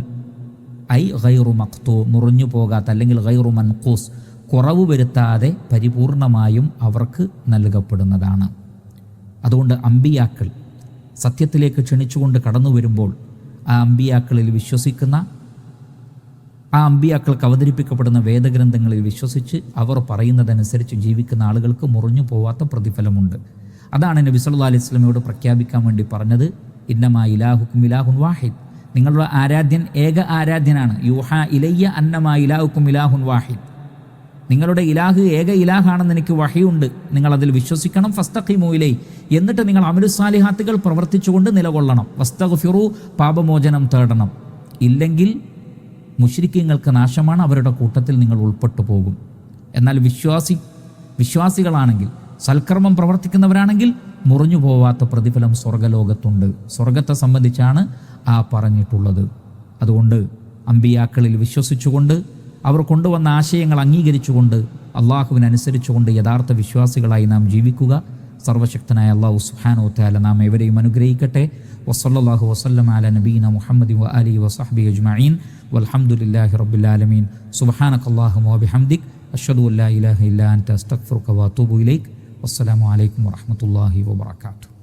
ഐ ഗൈറു മഖ്തൂ, മുറിഞ്ഞു പോകാത്ത അല്ലെങ്കിൽ ഗൈറു മൻഖൂസ്, കുറവ് വരുത്താതെ പരിപൂർണമായും അവർക്ക് നൽകപ്പെടുന്നതാണ്. അതുകൊണ്ട് അമ്പിയാക്കൾ സത്യത്തിലേക്ക് ക്ഷണിച്ചുകൊണ്ട് കടന്നു വരുമ്പോൾ ആ അമ്പിയാക്കളിൽ വിശ്വസിക്കുന്ന, ആ അമ്പിയാക്കൾക്ക് അവതരിപ്പിക്കപ്പെടുന്ന വേദഗ്രന്ഥങ്ങളിൽ വിശ്വസിച്ച് അവർ പറയുന്നതനുസരിച്ച് ജീവിക്കുന്ന ആളുകൾക്ക് മുറിഞ്ഞു പോവാത്ത പ്രതിഫലമുണ്ട്. അതാണ് നബി സല്ലല്ലാഹു അലൈഹി വസല്ലമയോട് പ്രഖ്യാപിക്കാൻ വേണ്ടി പറഞ്ഞത്, ഇന്നമാ ഇലാഹുക്കും ഇലാഹുൻ വാഹിദ്, നിങ്ങളുടെ ആരാധ്യൻ ഏക ആരാധ്യനാണ്. യൂഹാ ഇലയ്യ അന്നമാ ഇലാഹുക്കും ഇലാഹുൻ വാഹിദ്, നിങ്ങളുടെ ഇലാഹ് ഏക ഇലാഹാണെന്ന് എനിക്ക് വഹിയുണ്ട്, നിങ്ങളതിൽ വിശ്വസിക്കണം. ഫസ്തഖീമു ഇലൈ, എന്നിട്ട് നിങ്ങൾ അമലു സാലിഹാത്തുകൾ പ്രവർത്തിച്ചുകൊണ്ട് നിലകൊള്ളണം. വസ്തഗ്ഫിറു, പാപമോചനം തേടണം. ഇല്ലെങ്കിൽ മുശ്രിക്കീങ്ങൾക്ക് നാശമാണ്, അവരുടെ കൂട്ടത്തിൽ നിങ്ങൾ ഉൾപ്പെട്ടു പോകും. എന്നാൽ വിശ്വാസികളാണെങ്കിൽ, സൽക്കർമ്മം പ്രവർത്തിക്കുന്നവരാണെങ്കിൽ മുറിഞ്ഞു പോവാത്ത പ്രതിഫലം സ്വർഗലോകത്തുണ്ട്. സ്വർഗത്തെ സംബന്ധിച്ചാണ് ആ പറഞ്ഞിട്ടുള്ളത്. അതുകൊണ്ട് അമ്പിയാക്കളിൽ വിശ്വസിച്ചുകൊണ്ട് അവർ കൊണ്ടുവന്ന ആശയങ്ങൾ അംഗീകരിച്ചുകൊണ്ട് അള്ളാഹുവിനനുസരിച്ചുകൊണ്ട് യഥാർത്ഥ വിശ്വാസികളായി നാം ജീവിക്കുക. സർവശക്തനായ അല്ലാഹു സുബ്ഹാനഹു വ തആല നാം എവരെയും അനുഗ്രഹിക്കട്ടെ. വസല്ലല്ലാഹു വസല്ലമ അലാ നബീന മുഹമ്മദി വ ആലിഹി വസഹ്ബിഹി അജ്മഈൻ വൽഹംദുലില്ലാഹി റബ്ബിൽ ആലമീൻ. സുബ്ഹാനകല്ലാഹുമ്മ വബിഹംദിക് അഷ്ഹദു അല്ലാ ഇലാഹ ഇല്ലാ അൻത അസ്തഗ്ഫിറുക വ അത്തൂബു ഇലൈക്. വസ്സലാമു അലൈക്കും വറഹ്മത്തുള്ളാഹി വബറകാതുഹു.